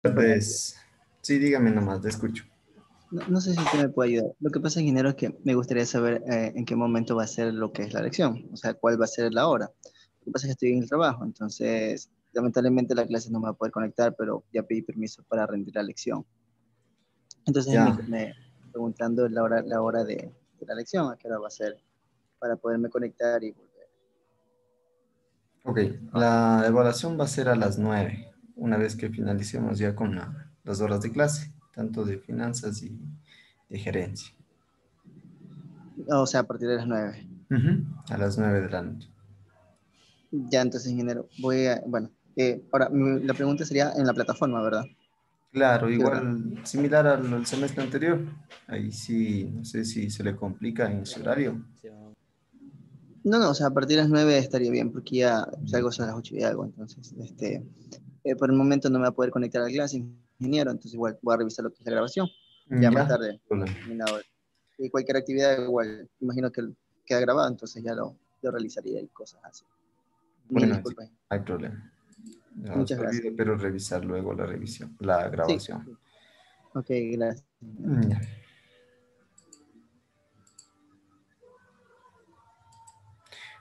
Hola. Pues, sí, dígame nomás, te escucho. No sé si usted me puede ayudar. Lo que pasa, ingeniero, es que me gustaría saber en qué momento va a ser lo que es la lección, o sea, cuál va a ser la hora. Lo que pasa es que estoy en el trabajo, entonces lamentablemente la clase no me va a poder conectar, pero ya pedí permiso para rendir la lección. Entonces Ya, me preguntando la hora de la lección, a qué hora va a ser, para poderme conectar y volver. ok. La evaluación va a ser a las 9, una vez que finalicemos ya con las horas de clase, tanto de finanzas y de gerencia. O sea, a partir de las 9. Ujú, a las 9 de la noche. Ya, entonces, ingeniero, bueno, ahora la pregunta sería en la plataforma, ¿verdad? Claro, ¿Qué hora? igual similar al semestre anterior. Ahí sí, no sé si se le complica en su horario. No, no, o sea, a partir de las 9 estaría bien, porque ya salgo a las 8 y algo, entonces, por el momento no me va a poder conectar a la clase, ingeniero, entonces igual voy a revisar lo que es la grabación, ya más Ya, tarde, problema. terminado. Y cualquier actividad igual, imagino que queda grabado, entonces ya lo realizaría y cosas así. Mil Bueno, sí, disculpas, no hay problema. No se muchas gracias. olvide, pero revisar luego la revisión, la Sí, grabación. ok, gracias. Ya.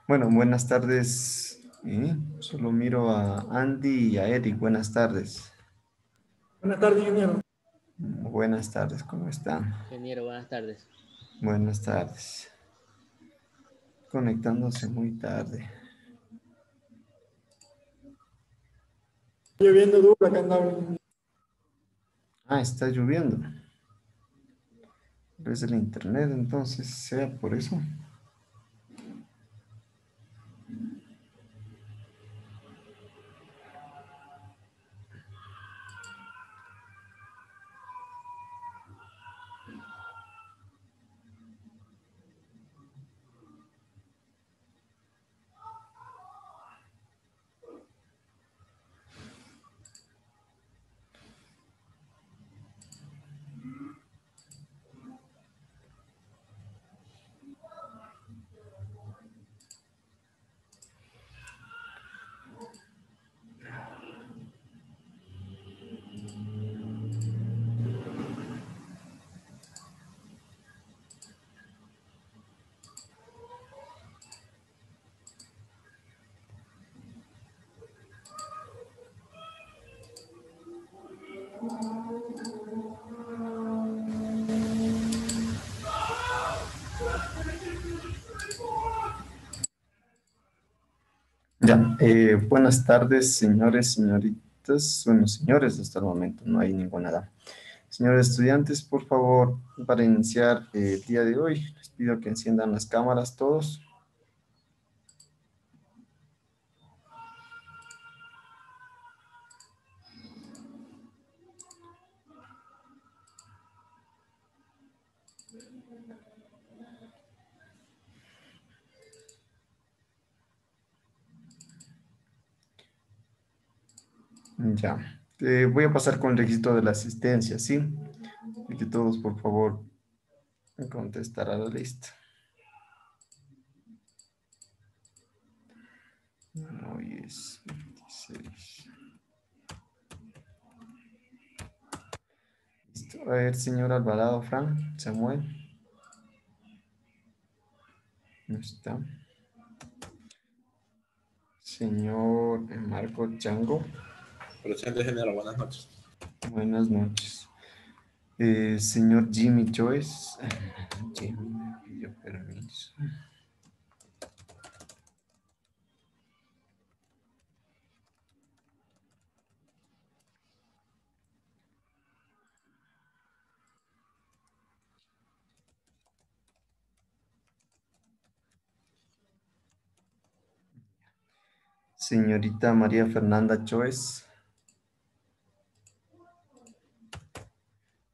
Bueno, buenas tardes. Solo miro a Andy y a Eric. Buenas tardes. Buenas tardes, ingeniero. Buenas tardes, ¿cómo están? Ingeniero, buenas tardes. Buenas tardes. Conectándose muy tarde. Lloviendo duro acá andamos. Ah, está lloviendo. Es el internet, entonces sea por eso. Ya, buenas tardes, señores, señoritas. Bueno, señores, hasta el momento no hay ninguna edad. Señores estudiantes, por favor, para iniciar el día de hoy, les pido que enciendan las cámaras todos. Ya, voy a pasar con el requisito de la asistencia, ¿sí? Y que todos, por favor, contestar a la lista. Hoy es 26. Listo. A ver, señor Alvarado, Fran, Samuel. No está. Señor Marco Chango. Presente, ingeniero, buenas noches. Buenas noches. Señor Jimmy Joyce. Jimmy me pidió permiso. Señorita María Fernanda Joyce.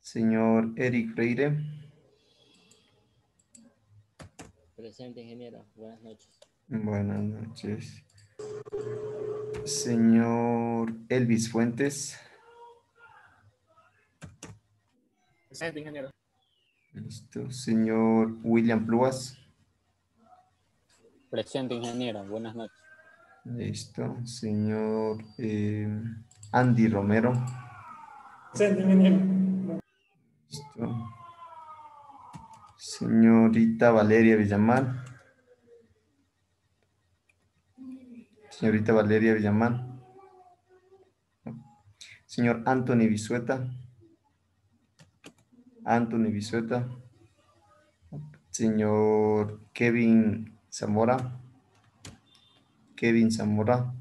Señor Eric Freire. Presente, ingeniero. Buenas noches. Buenas noches. Señor Elvis Fuentes. Presente, ingeniero. Listo. Señor William Pluas. Presente, ingeniero. Buenas noches. Listo. Señor Andy Romero. Presente, ingeniero. Listo. Señorita Valeria Villamán. Señorita Valeria Villamán. Señor Anthony Bisueta. Anthony Bisueta. Señor Kevin Zamora. Kevin Zamora.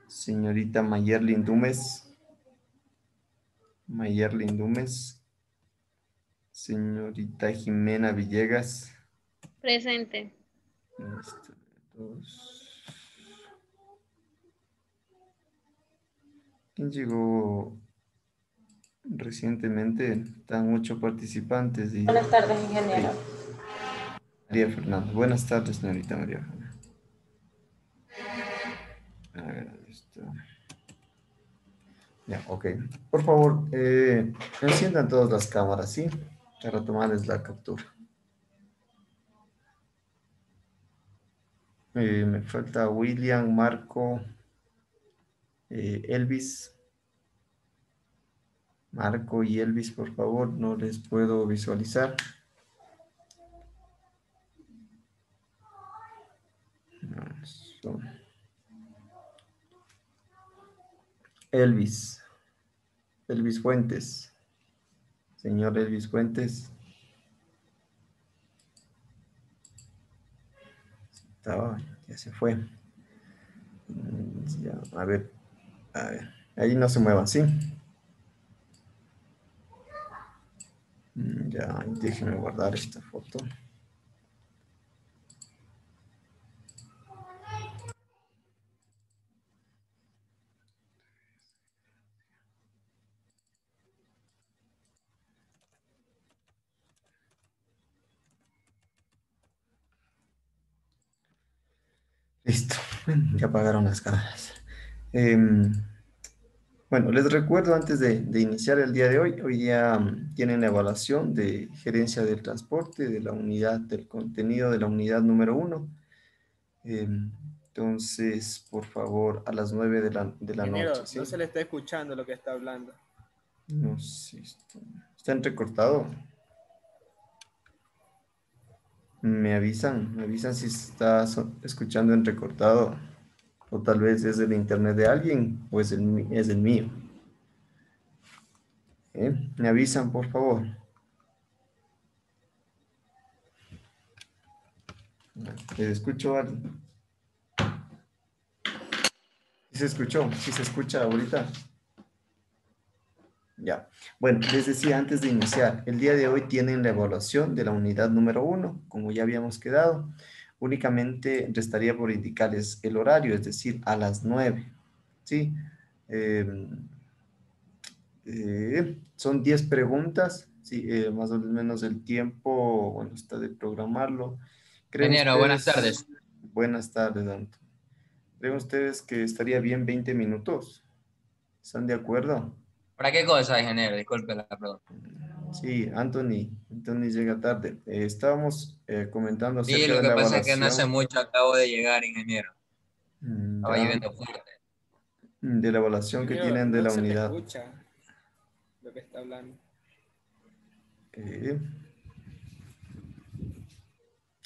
Señorita Mayerlin Dumes. Mayerlin Dumes. Señorita Jimena Villegas. Presente. Listo, dos. ¿Quién llegó recientemente? Están 8 participantes. Y... Buenas tardes, ingeniero. María Fernanda. Buenas tardes, señorita María Fernanda. A ver, listo. Ya, ok. Por favor, enciendan todas las cámaras, ¿sí? Para tomarles la captura. Me falta William, Marco, Elvis. Marco y Elvis, por favor, no les puedo visualizar. Elvis. Elvis Fuentes. Señor Elvis Fuentes. Ya se fue. Ya, a ver. Ahí no se muevan, ¿sí? Ya, déjenme guardar esta foto. Listo. Ya apagaron las cámaras. Bueno, les recuerdo antes de iniciar el día de hoy, hoy ya tienen la evaluación de gerencia del transporte de la unidad del contenido de la unidad número 1. Entonces, por favor, a las 9 de la Ingeniero, noche, ¿sí? no se le está escuchando lo que está hablando. No sé, está entrecortado. Me avisan si está escuchando entrecortado. O tal vez es el internet de alguien o es el mío. Me avisan, por favor. Les escucho a alguien. ¿Sí se escuchó? ¿Sí se escucha ahorita? Ya. Bueno, les decía antes de iniciar, el día de hoy tienen la evaluación de la unidad número 1, como ya habíamos quedado. Únicamente restaría por indicarles el horario, es decir, a las 9. ¿Sí? Son 10 preguntas, sí, más o menos el tiempo, bueno, está de programarlo. ¿Creen Ingeniero, buenas ustedes? tardes. Buenas tardes, Anto. ¿Creen ustedes que estaría bien 20 minutos? ¿Están de acuerdo? ¿Para qué cosa, ingeniero? Disculpe la pregunta. Sí, Anthony llega tarde. Estábamos comentando Sí, acerca lo de que la pasa es que no hace evaluación. mucho acabo de llegar, ingeniero. Estaba Ya, lloviendo fuerte. de la evaluación que Ingeniero, tienen de no la se le unidad. escucha lo que está hablando.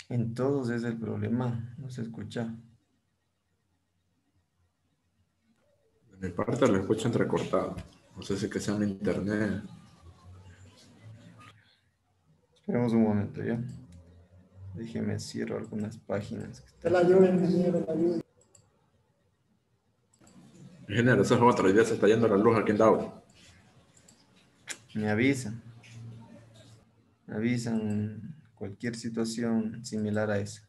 En todos es el problema, no se escucha. De mi parte lo escucho entrecortado. No sé si que sea mi internet. Esperemos un momento, ¿ya? Déjeme cierro algunas páginas. Es la lluvia, ingeniero, la lluvia. Ingeniero, esa es otra idea, se está yendo la luz aquí en Dao. Me avisan. Me avisan cualquier situación similar a esa.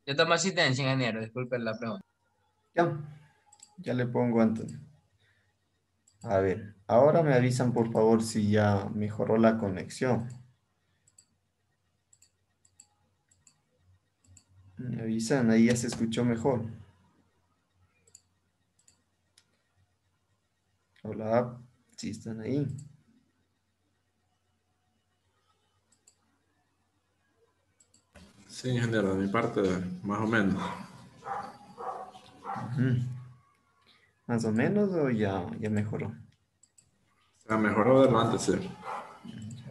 Yo tomo asistencia, ingeniero. Disculpe la pregunta. Ya le pongo Anthony. A ver, ahora me avisan por favor si ya mejoró la conexión. Me avisan, ahí ya se escuchó mejor. Hola, sí están ahí. Sí, ingeniero, de mi parte, más o menos. Ujú. Más o menos o ya mejoró. O sea, mejoró de lo antes, sí.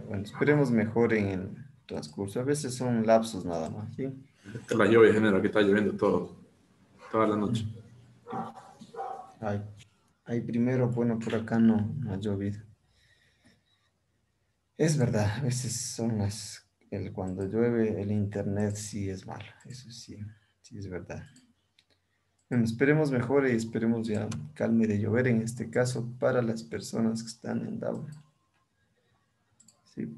Bueno, esperemos mejor en el transcurso. A veces son lapsos nada más, ¿sí? Esta es la lluvia, ingeniero, aquí está lloviendo toda la noche. Ay, ay, primero, bueno, por acá no ha llovido. Es verdad, a veces son cuando llueve el internet sí es malo, eso sí, sí es verdad. Bueno, esperemos mejore y esperemos ya calme de llover en este caso para las personas que están en Daura. Sí.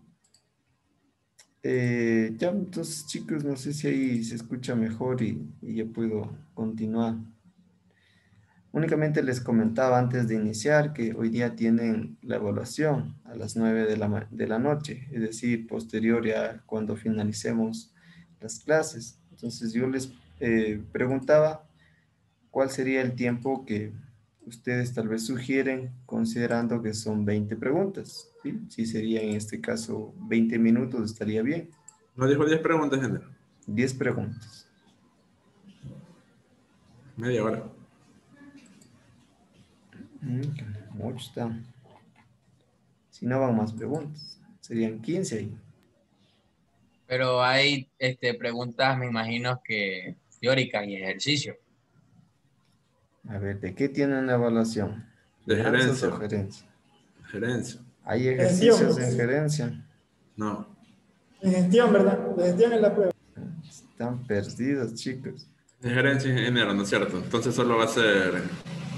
Ya, entonces chicos, no sé si ahí se escucha mejor y ya puedo continuar. Únicamente les comentaba antes de iniciar que hoy día tienen la evaluación a las 9 de la noche, es decir, posterior a cuando finalicemos las clases. Entonces yo les preguntaba cuál sería el tiempo que ustedes tal vez sugieren, considerando que son 20 preguntas. ¿Sí? Si sería en este caso 20 minutos, estaría bien. No dijo 10 preguntas, ingeniero. 10 preguntas. Media hora. Mucho está. Si no van más preguntas, serían 15 ahí. Pero hay preguntas, me imagino que teóricas y ejercicios. A ver, ¿de qué tienen la evaluación? De ¿Finanzas gerencia. o gerencia? Gerencia. ¿Hay Gestión. ejercicios en gerencia? No. En gestión, ¿verdad? De gestión es la prueba. Están perdidos, chicos. De gerencia, ingeniero, ¿no es cierto? Entonces solo va a ser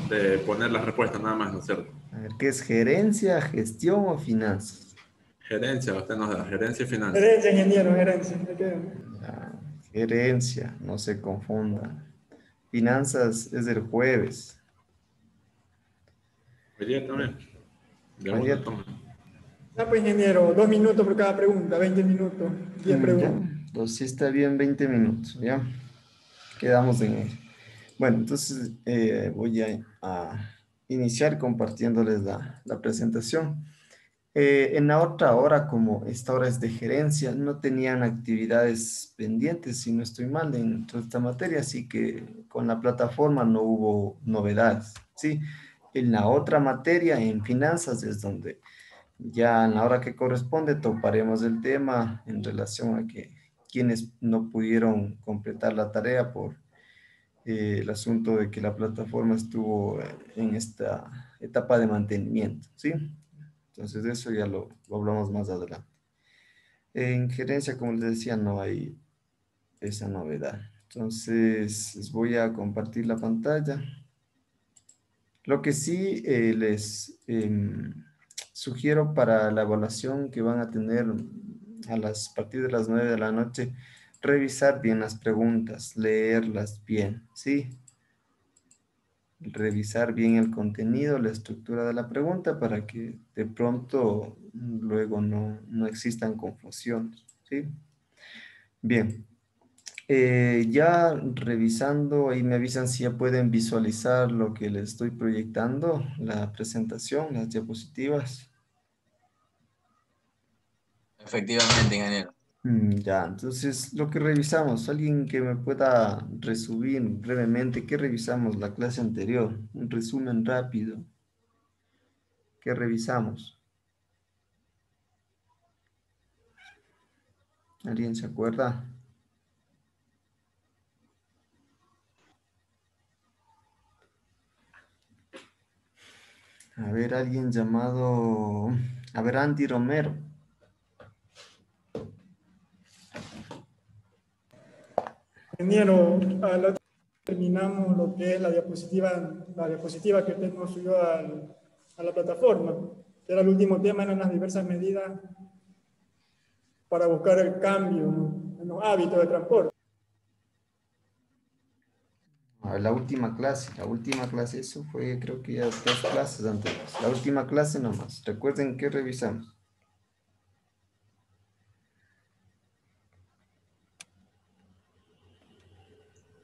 de poner las respuestas nada más, ¿no es cierto? A ver, ¿qué es gerencia, gestión o finanzas? Gerencia, usted nos da gerencia y finanzas. Gerencia, ingeniero, gerencia. Me quedo. Ah, gerencia, no se confundan. Finanzas es el jueves. Hoy día también. De Ayer. una toma. Ah, pues, ingeniero, 2 minutos por cada pregunta, 20 minutos, 10 Ya, preguntas. entonces sí está bien 20 minutos, ¿ya? Quedamos en ello. Bueno, entonces voy a iniciar compartiéndoles la presentación. En la otra hora, como esta hora es de gerencia, no tenían actividades pendientes, si no estoy mal, en toda esta materia, así que con la plataforma no hubo novedades, ¿sí? En la otra materia, en finanzas, es donde ya en la hora que corresponde toparemos el tema en relación a que quienes no pudieron completar la tarea por el asunto de que la plataforma estuvo en esta etapa de mantenimiento, ¿sí? Entonces de eso ya lo hablamos más adelante. En gerencia, como les decía, no hay esa novedad. Entonces les voy a compartir la pantalla. Lo que sí les sugiero para la evaluación que van a tener a partir de las 9 de la noche, revisar bien las preguntas, leerlas bien, ¿sí? Revisar bien el contenido, la estructura de la pregunta para que de pronto luego no existan confusiones, ¿sí? Bien, ya revisando, ahí me avisan si ya pueden visualizar lo que les estoy proyectando, la presentación, las diapositivas. Efectivamente, ingeniero. Ya, entonces lo que revisamos, alguien que me pueda resumir brevemente, ¿qué revisamos la clase anterior? Un resumen rápido. ¿Qué revisamos? ¿Alguien se acuerda? A ver, alguien llamado... A ver, Andy Romero. Ingeniero, terminamos lo que es la diapositiva que usted nos subió a la plataforma. Era el último tema, eran las diversas medidas para buscar el cambio en los hábitos de transporte. La última clase, eso fue creo que ya 2 clases anteriores. La última clase nomás. Recuerden que revisamos.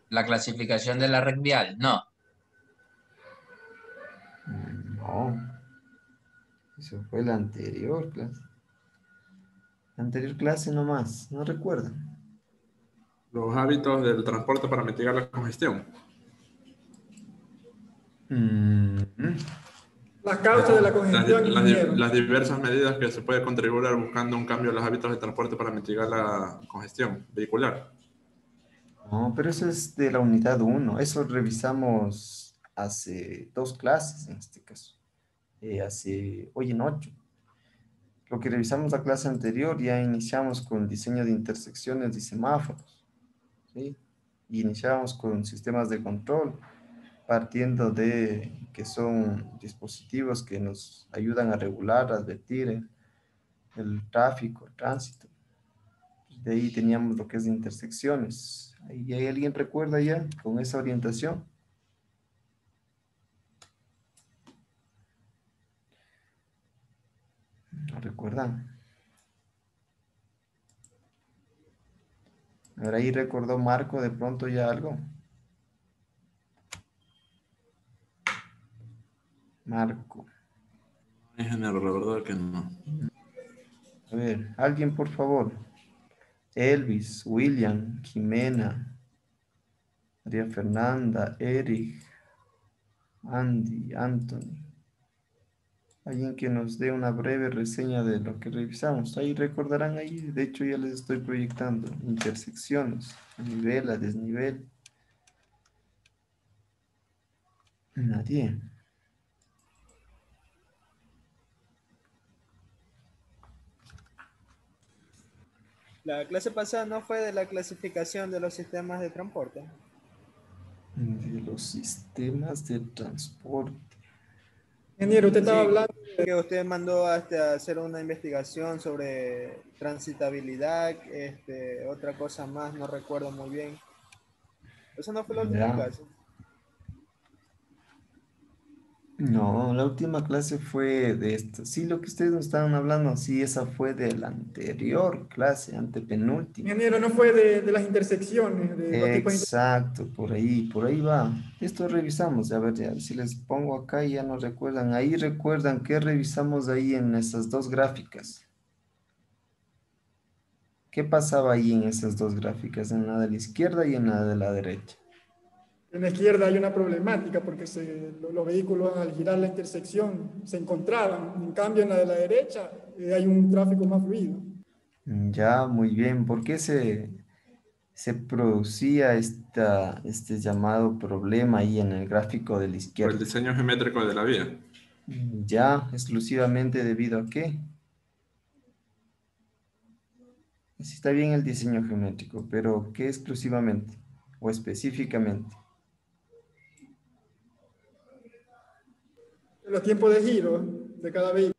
La clasificación de la red vial, no. No, eso fue la anterior clase. La anterior clase nomás, no recuerdan. Los hábitos del transporte para mitigar la congestión. Las causas de la Las, congestión, ingeniero. las diversas medidas que se puede contribuir buscando un cambio en los hábitos de transporte para mitigar la congestión vehicular. No, pero eso es de la unidad 1. Eso revisamos hace 2 clases en este caso. Hoy en 8. Lo que revisamos la clase anterior, ya iniciamos con el diseño de intersecciones y semáforos, ¿sí? Y iniciamos con sistemas de control, partiendo de que son dispositivos que nos ayudan a regular, a advertir el tráfico, el tránsito. De ahí teníamos lo que es de intersecciones. ¿Hay alguien recuerda ya con esa orientación? ¿No recuerdan? Ahora ahí recordó Marco de pronto ya algo. Marco. Ingeniero, la verdad que no. A ver, alguien por favor. Elvis, William, Jimena, María Fernanda, Eric, Andy, Anthony. Alguien que nos dé una breve reseña de lo que revisamos. Ahí recordarán ahí, de hecho ya les estoy proyectando intersecciones, a nivel, a desnivel. Nadie. La clase pasada no fue de la clasificación de los sistemas de transporte. De los sistemas de transporte. Ingeniero, usted estaba Sí, hablando que usted mandó hasta hacer una investigación sobre transitabilidad, otra cosa más, no recuerdo muy bien. Esa no fue la última Ya. clase. No, la última clase fue de esto. Sí, lo que ustedes nos estaban hablando, sí, esa fue de la anterior clase, antepenúltima. ingeniero, no fue de las intersecciones, de los tipos de Exacto, por ahí va. Esto revisamos, a ver, ya, si les pongo acá y ya no recuerdan. Ahí recuerdan que revisamos ahí en esas 2 gráficas. ¿Qué pasaba ahí en esas 2 gráficas? En la de la izquierda y en la de la derecha. En la izquierda hay una problemática porque los vehículos al girar la intersección se encontraban. En cambio, en la de la derecha hay un tráfico más fluido. Ya, muy bien. ¿Por qué se producía este llamado problema ahí en el gráfico de la Por el izquierda? diseño geométrico de la vía. Ya, exclusivamente debido a qué. Sí está bien el diseño geométrico, pero ¿qué exclusivamente o específicamente? Los tiempos de giro de cada vehículo.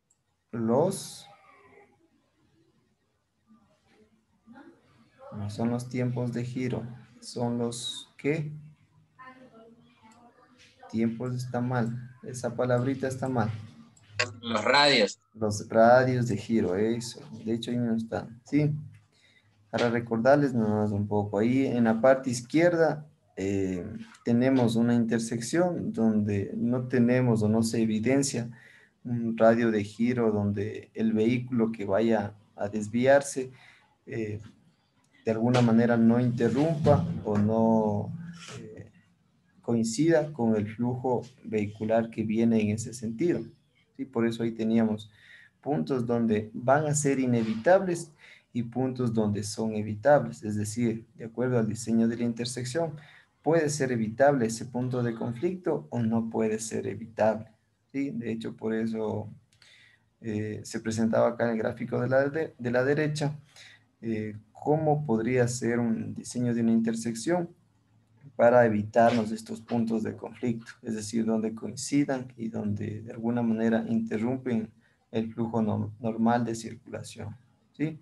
No son los tiempos de giro, son los ¿qué? Tiempos está mal, esa palabrita está mal. Los radios. Los radios de giro, eso. De hecho, ahí no están. Sí. Para recordarles nada más un poco. Ahí en la parte izquierda tenemos una intersección donde no tenemos o no se evidencia un radio de giro donde el vehículo que vaya a desviarse de alguna manera no interrumpa o no coincida con el flujo vehicular que viene en ese sentido. ¿Sí? Por eso ahí teníamos puntos donde van a ser inevitables y puntos donde son evitables, es decir, de acuerdo al diseño de la intersección, puede ser evitable ese punto de conflicto o no puede ser evitable. ¿Sí? De hecho, por eso se presentaba acá en el gráfico de la derecha cómo podría ser un diseño de una intersección para evitarnos estos puntos de conflicto, es decir, donde coincidan y donde de alguna manera interrumpen el flujo normal de circulación, ¿sí?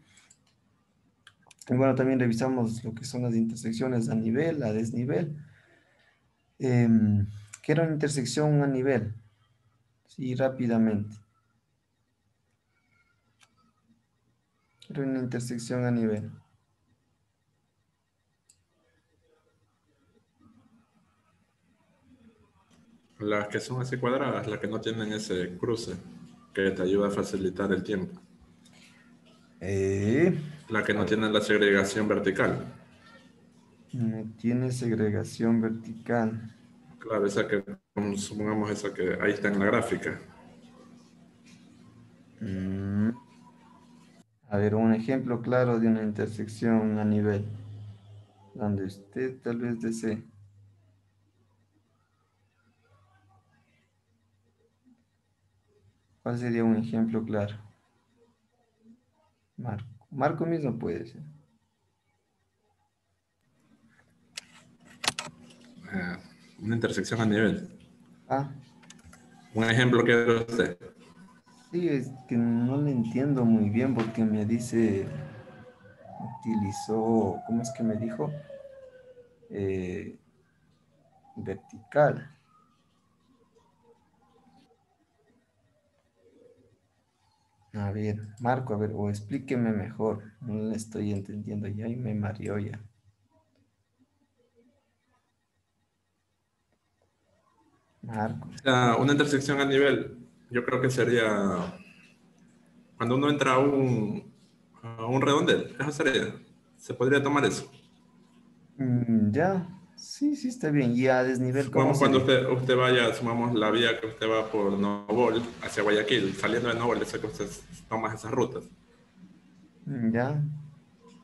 Y bueno, también revisamos lo que son las intersecciones a nivel, a desnivel. ¿Qué era una intersección a nivel? Sí, rápidamente. Era una intersección a nivel. Las que son así cuadradas, las que no tienen ese cruce, que te ayuda a facilitar el tiempo. La que no tiene la segregación vertical. No tiene segregación vertical. Claro, esa que, supongamos esa que ahí está en la gráfica. A ver, un ejemplo claro de una intersección a nivel. Donde usted tal vez desee. ¿Cuál sería un ejemplo claro? Marco. Marco mismo puede ser. Una intersección a nivel. Ah, Un ejemplo que usted. sí, es que no le entiendo muy bien porque me dice, utilizó, ¿cómo es que me dijo? Vertical. A ver, Marco, a ver, o explíqueme mejor. No le estoy entendiendo ya y me mareó ya. Marco. Una intersección a nivel, yo creo que sería cuando uno entra a un redondel. Eso sería. Se podría tomar eso. Ya, sí, sí, está bien. Y a desnivel, ¿cómo Supongamos cuando sería? usted vaya, sumamos la vía que usted va por Novol hacia Guayaquil, saliendo de Novol, eso que usted toma esas rutas. Ya,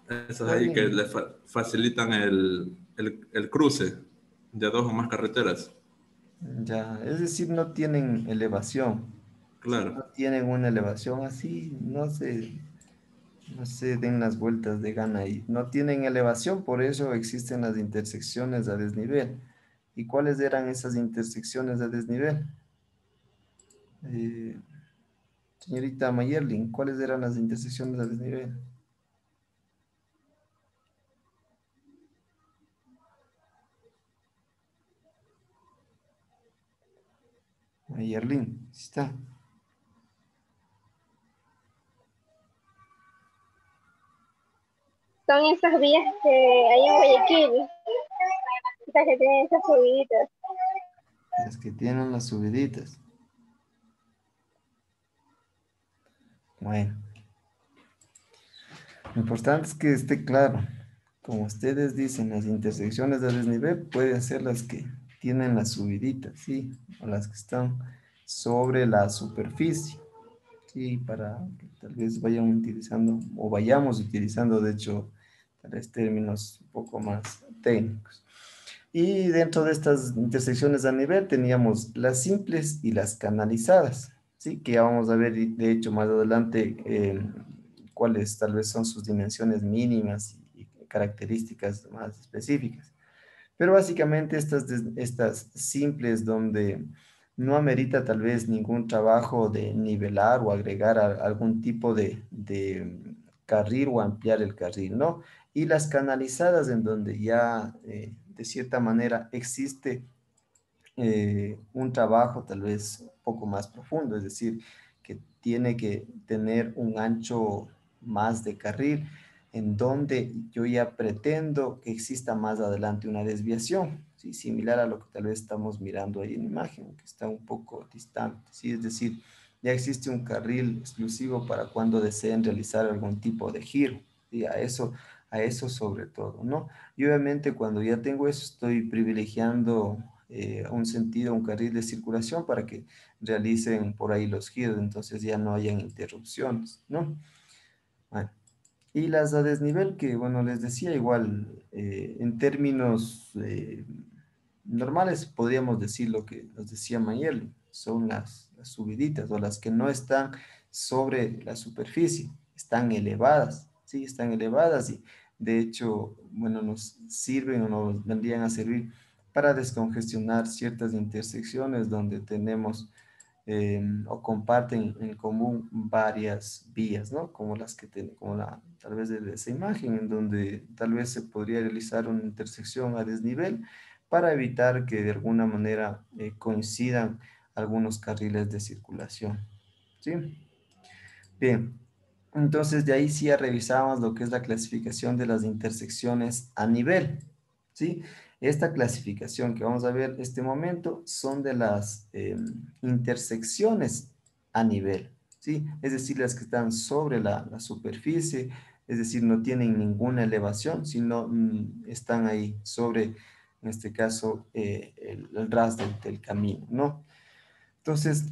Esas está ahí que bien. le facilitan el cruce de dos o más carreteras. Ya, es decir, no tienen elevación. Si Claro. no tienen una elevación así, no se den las vueltas de gana y no tienen elevación, por eso existen las intersecciones a desnivel. ¿Y cuáles eran esas intersecciones a desnivel? Eh, Señorita Mayerlin, ¿cuáles eran las intersecciones a desnivel? Mayerlin, ¿sí está? Son esas vías que hay en Guayaquil, esas que tienen esas subiditas. Las que tienen las subiditas. Bueno, lo importante es que esté claro. Como ustedes dicen, las intersecciones de desnivel pueden ser las que tienen las subiditas, ¿sí? O las que están sobre la superficie, ¿sí? Para que tal vez vayan utilizando, o vayamos utilizando, de hecho, tal vez términos un poco más técnicos. Y dentro de estas intersecciones a nivel teníamos las simples y las canalizadas, ¿sí? Que ya vamos a ver, de hecho, más adelante cuáles tal vez son sus dimensiones mínimas y características más específicas. Pero básicamente estas simples donde no amerita tal vez ningún trabajo de nivelar o agregar algún tipo de carril o ampliar el carril, ¿no? Y las canalizadas en donde ya de cierta manera existe un trabajo tal vez un poco más profundo, es decir, que tiene que tener un ancho más de carril, en donde yo ya pretendo que exista más adelante una desviación, ¿sí? Similar a lo que tal vez estamos mirando ahí en imagen, que está un poco distante, ¿sí? Es decir, ya existe un carril exclusivo para cuando deseen realizar algún tipo de giro, y a eso sobre todo, ¿no? Y obviamente cuando ya tengo eso, estoy privilegiando un sentido, un carril de circulación para que realicen por ahí los giros, entonces ya no hayan interrupciones, ¿no? Bueno, y las a desnivel, que bueno, les decía igual, en términos normales podríamos decir lo que nos decía Mayerly, son las subiditas o las que no están sobre la superficie, están elevadas, ¿sí? Están elevadas y de hecho, bueno, nos sirven o nos vendrían a servir para descongestionar ciertas intersecciones donde tenemos o comparten en común varias vías, ¿no? Como las que como tal vez de esa imagen, en donde tal vez se podría realizar una intersección a desnivel, para evitar que de alguna manera coincidan algunos carriles de circulación. ¿Sí? Bien, entonces de ahí sí ya revisamos lo que es la clasificación de las intersecciones a nivel. ¿Sí? Esta clasificación que vamos a ver en este momento son de las intersecciones a nivel. ¿Sí? Es decir, las que están sobre la superficie, es decir, no tienen ninguna elevación, sino están ahí sobre, en este caso, el ras del camino, ¿no? Entonces,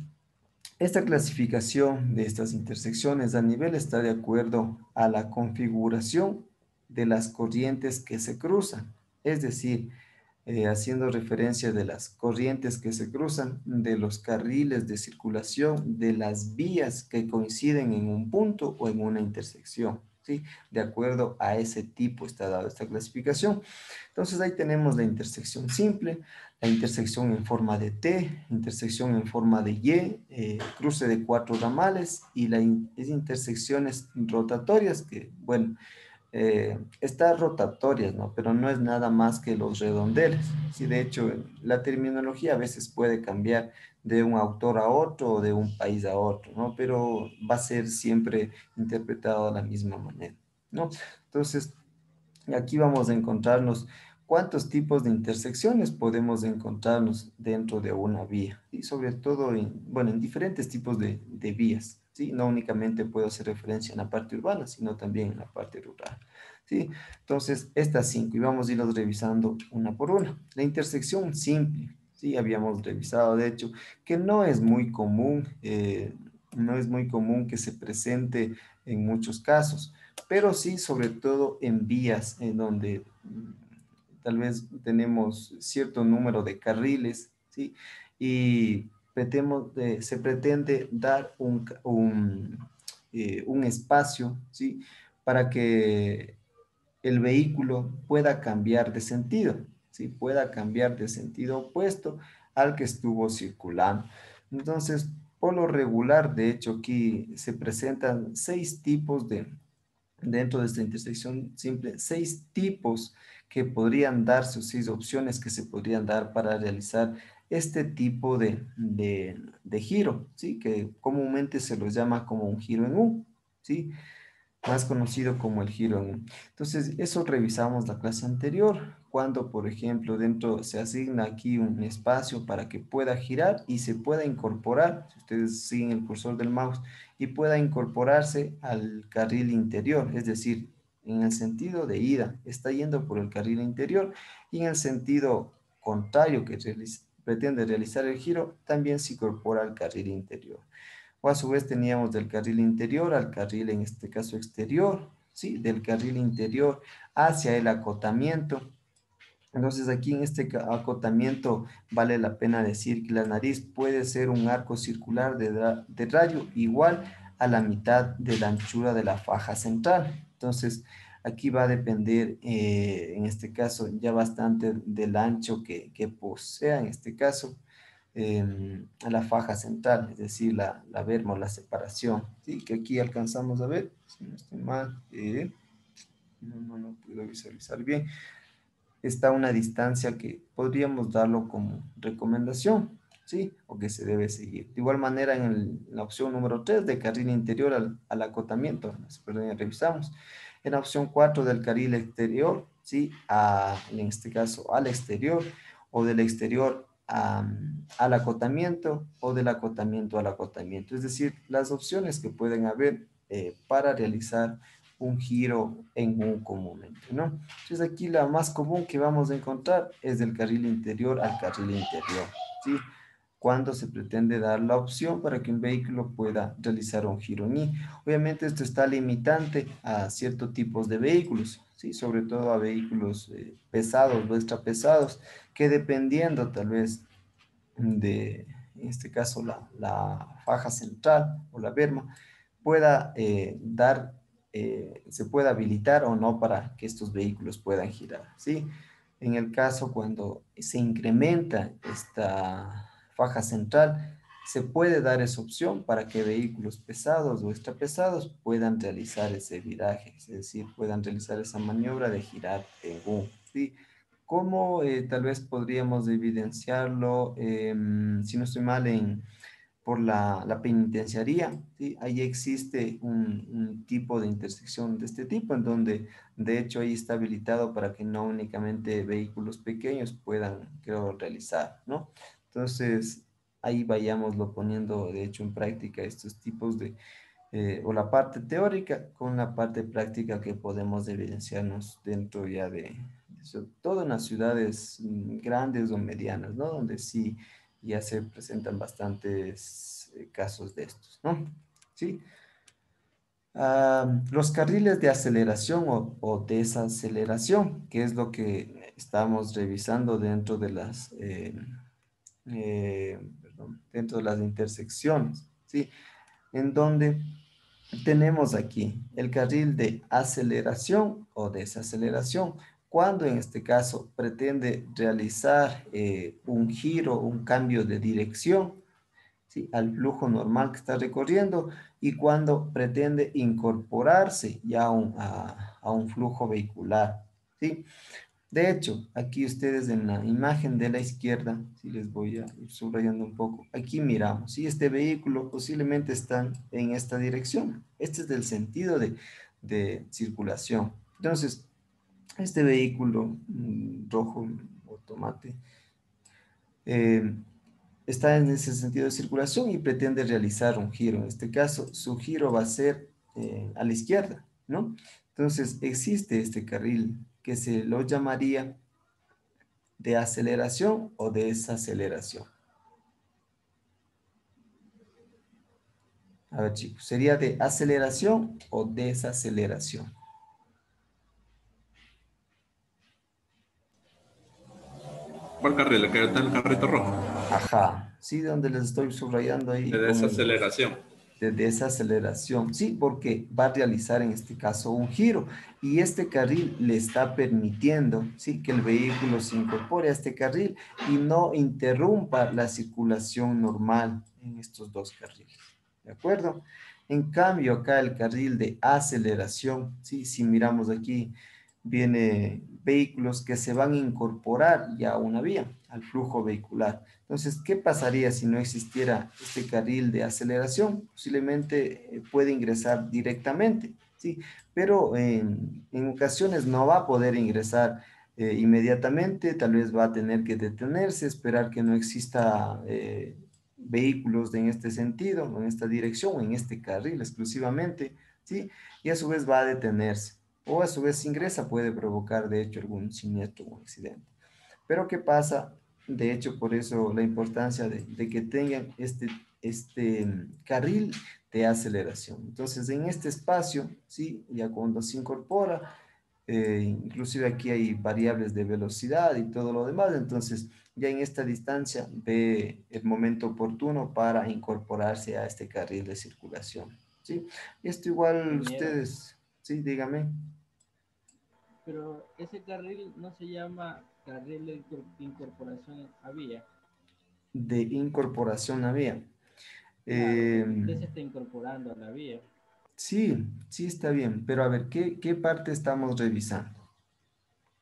esta clasificación de estas intersecciones a nivel está de acuerdo a la configuración de las corrientes que se cruzan, es decir, haciendo referencia de las corrientes que se cruzan, de los carriles de circulación, de las vías que coinciden en un punto o en una intersección, ¿sí? De acuerdo a ese tipo está dada esta clasificación. Entonces ahí tenemos la intersección simple, la intersección en forma de T, intersección en forma de Y, cruce de 4 ramales y las intersecciones rotatorias que, bueno, está rotatorias, ¿no? Pero no es nada más que los redondeles. Sí, de hecho, la terminología a veces puede cambiar de un autor a otro o de un país a otro, ¿no? Pero va a ser siempre interpretado de la misma manera, ¿no? Entonces, aquí vamos a encontrarnos cuántos tipos de intersecciones podemos encontrarnos dentro de una vía, y sobre todo en, bueno, en diferentes tipos de vías, ¿sí? No únicamente puedo hacer referencia en la parte urbana, sino también en la parte rural, ¿sí? Entonces, estas 5, y vamos a irlos revisando una por una. La intersección simple, ¿sí? Habíamos revisado, de hecho, que no es muy común, no es muy común que se presente en muchos casos, pero sí sobre todo en vías en donde tal vez tenemos cierto número de carriles, ¿sí? Y se pretende dar un espacio, ¿sí? Para que el vehículo pueda cambiar de sentido, ¿sí? Pueda cambiar de sentido opuesto al que estuvo circulando. Entonces, por lo regular, de hecho, aquí se presentan 6 tipos dentro de esta intersección simple, 6 tipos que podrían darse, o 6 opciones que se podrían dar para realizar este tipo de giro, ¿sí? Que comúnmente se los llama como un giro en U, ¿sí? Más conocido como el giro en U. Entonces, eso revisamos la clase anterior, cuando, por ejemplo, dentro se asigna aquí un espacio para que pueda girar y se pueda incorporar, si ustedes siguen el cursor del mouse, y pueda incorporarse al carril interior, es decir, en el sentido de ida, está yendo por el carril interior, y en el sentido contrario que pretende realizar el giro, también se incorpora al carril interior. O a su vez teníamos del carril interior al carril, en este caso exterior, ¿sí? Del carril interior hacia el acotamiento. Entonces aquí en este acotamiento vale la pena decir que la nariz puede ser un arco circular de radio igual a la mitad de la anchura de la faja central. Entonces aquí va a depender, en este caso, ya bastante del ancho que posea, en este caso, a la faja central, es decir, la berma o la separación, ¿sí? Que aquí alcanzamos a ver, si no estoy mal, no puedo visualizar bien, está una distancia que podríamos darlo como recomendación, ¿sí? O que se debe seguir. De igual manera, en la opción número 3 de carril interior al acotamiento, perdón, revisamos. En la opción 4 del carril exterior, ¿sí? En este caso, al exterior, o del exterior al acotamiento, o del acotamiento al acotamiento. Es decir, las opciones que pueden haber para realizar un giro en un comúnmente, ¿no? Entonces aquí la más común que vamos a encontrar es del carril interior al carril interior, ¿sí? Cuando se pretende dar la opción para que un vehículo pueda realizar un giro en I. Obviamente esto está limitante a ciertos tipos de vehículos, ¿sí? Sobre todo a vehículos pesados o extra pesados, que dependiendo tal vez de, en este caso, la faja central o la berma, pueda se pueda habilitar o no para que estos vehículos puedan girar, ¿sí? En el caso cuando se incrementa esta faja central, se puede dar esa opción para que vehículos pesados o extra pesados puedan realizar ese viraje, es decir, puedan realizar esa maniobra de girar en U, ¿sí? ¿Cómo tal vez podríamos evidenciarlo, si no estoy mal, por la penitenciaría? ¿Sí? Ahí existe un tipo de intersección de este tipo, en donde de hecho ahí está habilitado para que no únicamente vehículos pequeños puedan, creo, realizar, ¿no? Entonces, ahí vayámoslo poniendo, de hecho, en práctica estos tipos de, o la parte teórica con la parte práctica que podemos evidenciarnos dentro ya de sobre todo en las ciudades grandes o medianas, ¿no? Donde sí ya se presentan bastantes casos de estos, ¿no? Sí. Los carriles de aceleración o desaceleración, que es lo que estamos revisando dentro de las, perdón, dentro de las intersecciones, ¿sí? En donde tenemos aquí el carril de aceleración o desaceleración, cuando en este caso pretende realizar un giro, un cambio de dirección, ¿sí? Al flujo normal que está recorriendo, y cuando pretende incorporarse ya a un flujo vehicular, ¿sí? De hecho, aquí ustedes en la imagen de la izquierda, si les voy a ir subrayando un poco, aquí miramos, si este vehículo posiblemente está en esta dirección. Este es el sentido de circulación. Entonces, este vehículo rojo o tomate eh, está en ese sentido de circulación y pretende realizar un giro. En este caso, su giro va a ser a la izquierda, ¿no? Entonces, existe este carril que se lo llamaría de aceleración o desaceleración. A ver, chicos, ¿sería de aceleración o desaceleración? ¿Cuál carril? ¿El que está en el carrito rojo? Ajá, sí, donde les estoy subrayando De ahí con desaceleración. de desaceleración. Sí, porque va a realizar en este caso un giro y este carril le está permitiendo, sí, que el vehículo se incorpore a este carril y no interrumpa la circulación normal en estos dos carriles. ¿De acuerdo? En cambio, acá el carril de aceleración, sí, si miramos aquí, viene vehículos que se van a incorporar ya a una vía, al flujo vehicular. Entonces, ¿qué pasaría si no existiera este carril de aceleración? Posiblemente puede ingresar directamente, ¿sí? Pero en ocasiones no va a poder ingresar inmediatamente, tal vez va a tener que detenerse, esperar que no exista vehículos en este sentido, en esta dirección, en este carril exclusivamente, ¿sí? Y a su vez va a detenerse. O a su vez si ingresa puede provocar de hecho algún siniestro o accidente. Pero ¿qué pasa? De hecho, por eso la importancia de que tengan este carril de aceleración. Entonces, en este espacio, ¿sí? Ya cuando se incorpora, inclusive aquí hay variables de velocidad y todo lo demás, entonces ya en esta distancia ve el momento oportuno para incorporarse a este carril de circulación, ¿sí? Esto igual Ingeniero, ustedes, sí, dígame. pero ese carril no se llama carril de incorporación a vía. De incorporación a vía. Claro, porque usted se está incorporando a la vía. Sí, sí está bien, pero a ver, ¿qué parte estamos revisando?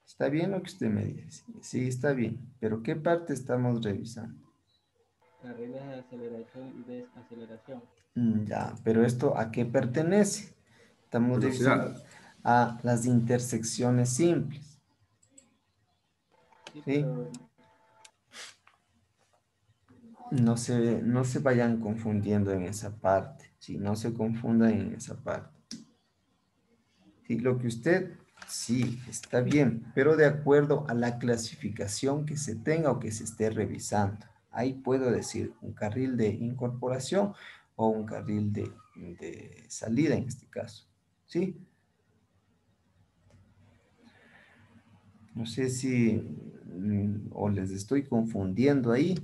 ¿Está bien lo que usted me dice? Sí, está bien, pero ¿qué parte estamos revisando? Carriles de aceleración y desaceleración. Ya, pero ¿esto a qué pertenece? Estamos revisando Velocidad. a las intersecciones simples, Sí, ¿sí? pero No se vayan confundiendo en esa parte, ¿sí? No se confundan en esa parte. Sí, lo que usted, sí, está bien, pero de acuerdo a la clasificación que se tenga o que se esté revisando. Ahí puedo decir un carril de incorporación o un carril de salida en este caso. ¿Sí? No sé si o les estoy confundiendo ahí.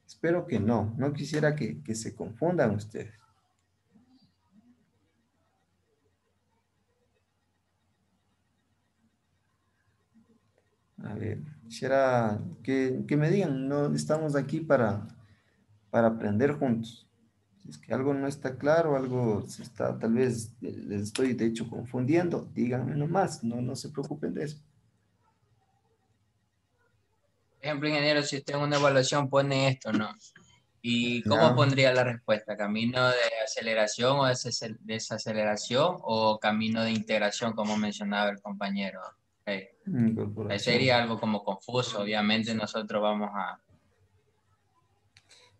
Espero que no. No quisiera que se confundan ustedes. A ver, quisiera que me digan, no estamos aquí para aprender juntos. Si es que algo no está claro, algo se está, tal vez les estoy de hecho confundiendo, díganme nomás, no se preocupen de eso. ejemplo, ingeniero, si usted en una evaluación pone esto, ¿no? ¿Y cómo Ya. pondría la respuesta? ¿Camino de aceleración o desaceleración o camino de integración, como mencionaba el compañero? Ok. Ahí Incorporación. sería algo como confuso. Obviamente nosotros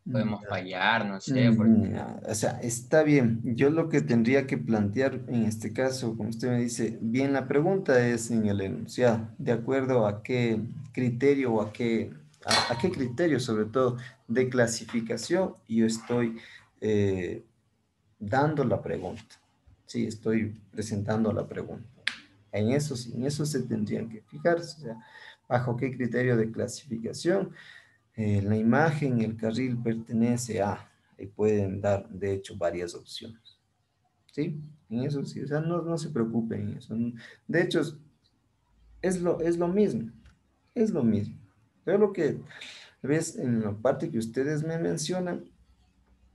podemos Ya. fallar, no sé, porque Ya, o sea, está bien. Yo lo que tendría que plantear en este caso, como usted me dice, bien, la pregunta es en el enunciado, de acuerdo a qué criterio o a qué criterio sobre todo de clasificación yo estoy eh, dando la pregunta. Sí, estoy presentando la pregunta. En eso, sí, en eso se tendrían que fijarse, o sea, bajo qué criterio de clasificación la imagen, el carril pertenece a, y pueden dar, de hecho, varias opciones. ¿Sí? En eso sí, o sea, no se preocupen en eso. De hecho, es lo mismo, es lo mismo. Pero lo que ves en la parte que ustedes me mencionan,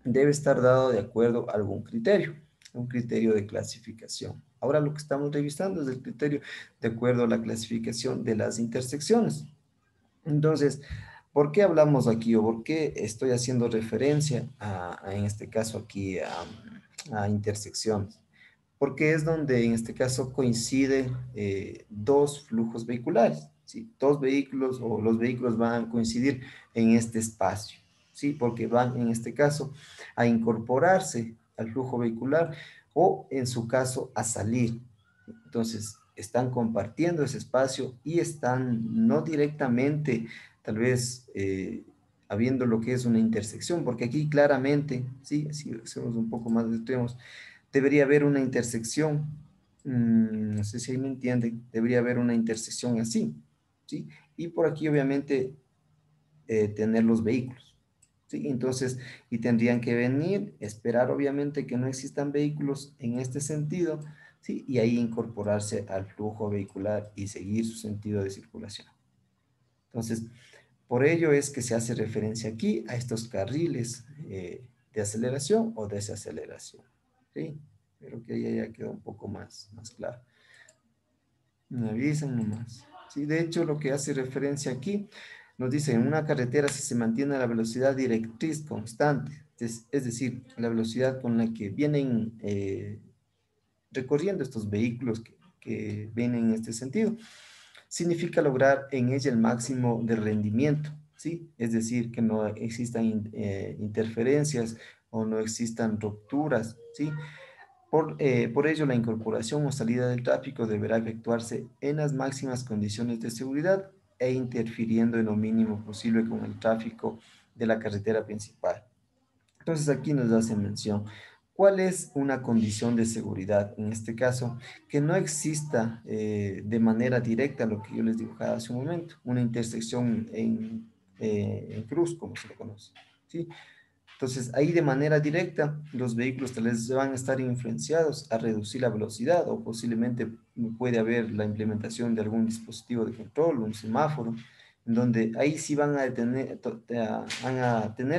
debe estar dado de acuerdo a algún criterio, un criterio de clasificación. Ahora lo que estamos revisando es el criterio de acuerdo a la clasificación de las intersecciones. Entonces, ¿por qué hablamos aquí o por qué estoy haciendo referencia en este caso aquí a intersecciones? Porque es donde en este caso coinciden dos flujos vehiculares, ¿sí? Dos vehículos o los vehículos van a coincidir en este espacio, ¿sí? Porque van en este caso a incorporarse al flujo vehicular o en su caso a salir. Entonces, están compartiendo ese espacio y están no directamente, tal vez, habiendo lo que es una intersección, porque aquí claramente, sí, si hacemos un poco más de extremos, debería haber una intersección, no sé si ahí me entienden, debería haber una intersección así, ¿sí? Y por aquí, obviamente, tener los vehículos, ¿sí? Entonces, y tendrían que venir, esperar, obviamente, que no existan vehículos en este sentido, ¿sí? Y ahí incorporarse al flujo vehicular y seguir su sentido de circulación. Entonces, por ello es que se hace referencia aquí a estos carriles de aceleración o desaceleración, ¿sí? Espero que ahí ya quedó un poco más claro. Me avisan nomás. Sí, de hecho, lo que hace referencia aquí nos dice, en una carretera si se mantiene la velocidad directriz constante, es decir, la velocidad con la que vienen recorriendo estos vehículos que vienen en este sentido, significa lograr en ella el máximo de rendimiento, ¿sí? Es decir, que no existan interferencias o no existan rupturas, ¿sí? Por ello, la incorporación o salida del tráfico deberá efectuarse en las máximas condiciones de seguridad e interfiriendo en lo mínimo posible con el tráfico de la carretera principal. Entonces aquí nos hace mención, ¿cuál es una condición de seguridad? En este caso, que no exista de manera directa lo que yo les dibujaba hace un momento, una intersección en cruz, como se le conoce, ¿sí? Entonces, ahí de manera directa, los vehículos tal vez van a estar influenciados a reducir la velocidad o posiblemente puede haber la implementación de algún dispositivo de control, un semáforo, en donde ahí sí van a tener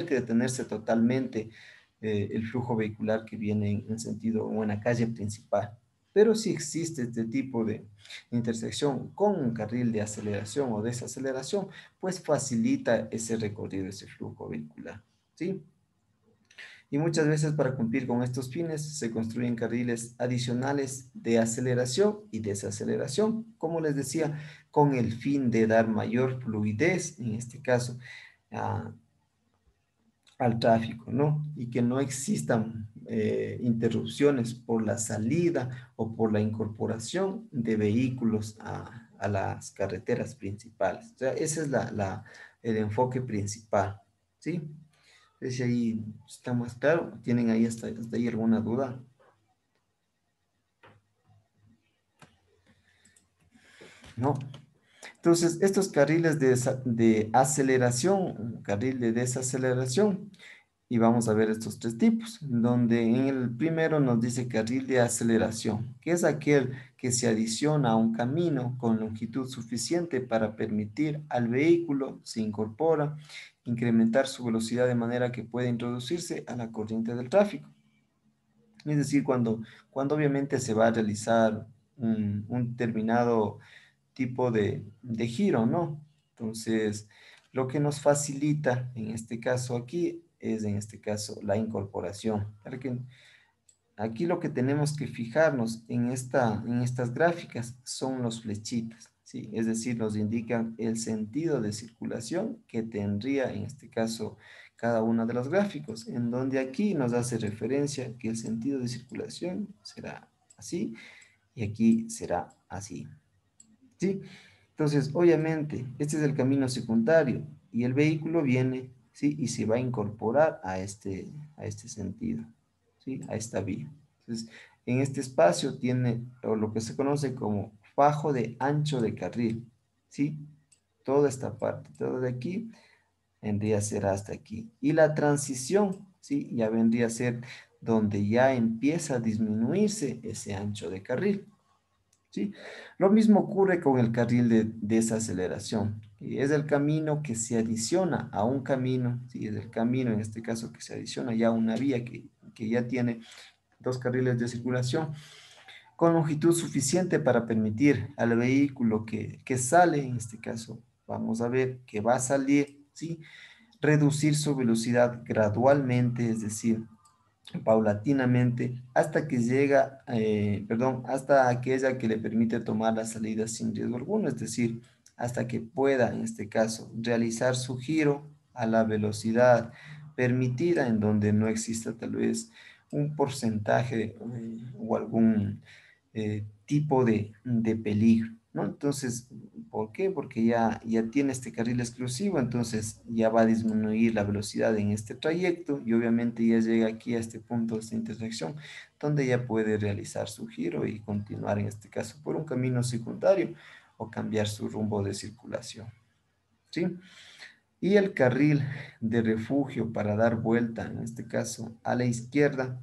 que detenerse totalmente el flujo vehicular que viene en sentido o en la calle principal. Pero si existe este tipo de intersección con un carril de aceleración o desaceleración, pues facilita ese recorrido, ese flujo vehicular, ¿sí? Y muchas veces para cumplir con estos fines se construyen carriles adicionales de aceleración y desaceleración, como les decía, con el fin de dar mayor fluidez, en este caso, a- al tráfico, ¿no? Y que no existan interrupciones por la salida o por la incorporación de vehículos a las carreteras principales. O sea, ese es el enfoque principal, ¿sí? Si ahí está más claro, ¿tienen ahí hasta ahí alguna duda? No. Entonces, estos carriles de aceleración, un carril de desaceleración, y vamos a ver estos tres tipos, donde en el primero nos dice carril de aceleración, que es aquel que se adiciona a un camino con longitud suficiente para permitir al vehículo, se incorpora, incrementar su velocidad de manera que pueda introducirse a la corriente del tráfico. Es decir, cuando obviamente se va a realizar un determinado tipo de giro, ¿no? Entonces, Lo que nos facilita en este caso aquí es en este caso la incorporación. Para que aquí lo que tenemos que fijarnos en estas gráficas son los flechitas, ¿sí? Es decir, nos indican el sentido de circulación que tendría en este caso cada uno de los gráficos, en donde aquí nos hace referencia que el sentido de circulación será así y aquí será así, ¿sí? Entonces, obviamente, este es el camino secundario y el vehículo viene, ¿sí? Y se va a incorporar a este sentido, ¿sí? A esta vía. Entonces, en este espacio tiene o lo que se conoce como fajo de ancho de carril, ¿sí? Toda esta parte, todo de aquí, vendría a ser hasta aquí. Y la transición, ¿sí? Ya vendría a ser donde ya empieza a disminuirse ese ancho de carril. ¿Sí? Lo mismo ocurre con el carril de desaceleración. Y es el camino que se adiciona a un camino, ¿sí? Es el camino en este caso que se adiciona ya a una vía que ya tiene dos carriles de circulación con longitud suficiente para permitir al vehículo que sale, en este caso vamos a ver que va a salir, ¿sí? Reducir su velocidad gradualmente, es decir, paulatinamente hasta que llega, hasta aquella que le permite tomar la salida sin riesgo alguno, es decir, hasta que pueda, en este caso, realizar su giro a la velocidad permitida en donde no exista tal vez un porcentaje o algún tipo de peligro, ¿no? Entonces, ¿por qué? Porque ya tiene este carril exclusivo, entonces ya va a disminuir la velocidad en este trayecto y obviamente ya llega aquí a este punto, a esta intersección, donde ya puede realizar su giro y continuar en este caso por un camino secundario o cambiar su rumbo de circulación, ¿sí? Y el carril de refugio para dar vuelta, en este caso a la izquierda,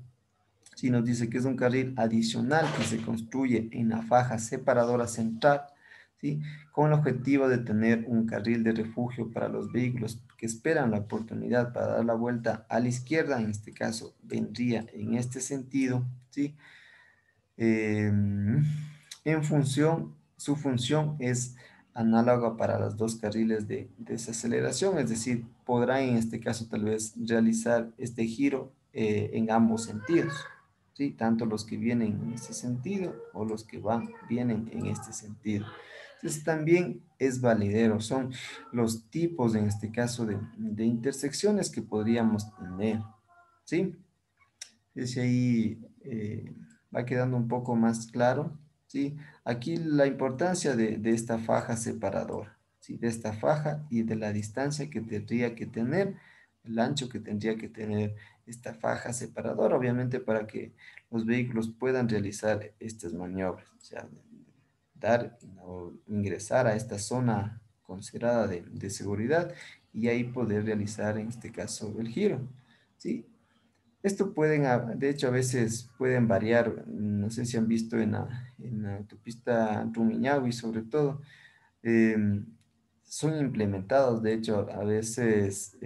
si nos dice que es un carril adicional que se construye en la faja separadora central, ¿sí? Con el objetivo de tener un carril de refugio para los vehículos que esperan la oportunidad para dar la vuelta a la izquierda, en este caso vendría en este sentido, ¿sí? Su función es análoga para los dos carriles de desaceleración, es decir, podrá en este caso tal vez realizar este giro en ambos sentidos, ¿sí? Tanto los que vienen en este sentido o los que vienen en este sentido. Entonces también es validero, son los tipos en este caso de intersecciones que podríamos tener, ¿sí? Entonces ahí va quedando un poco más claro, ¿sí? Aquí la importancia de esta faja separadora, ¿sí? De esta faja y de la distancia que tendría que tener, el ancho que tendría que tener esta faja separadora, obviamente para que los vehículos puedan realizar estas maniobras, o sea, dar o ingresar a esta zona considerada de seguridad y ahí poder realizar en este caso el giro, ¿sí? Esto de hecho, a veces pueden variar. No sé si han visto en la autopista Rumiñahui, sobre todo, em, son implementados, de hecho, a veces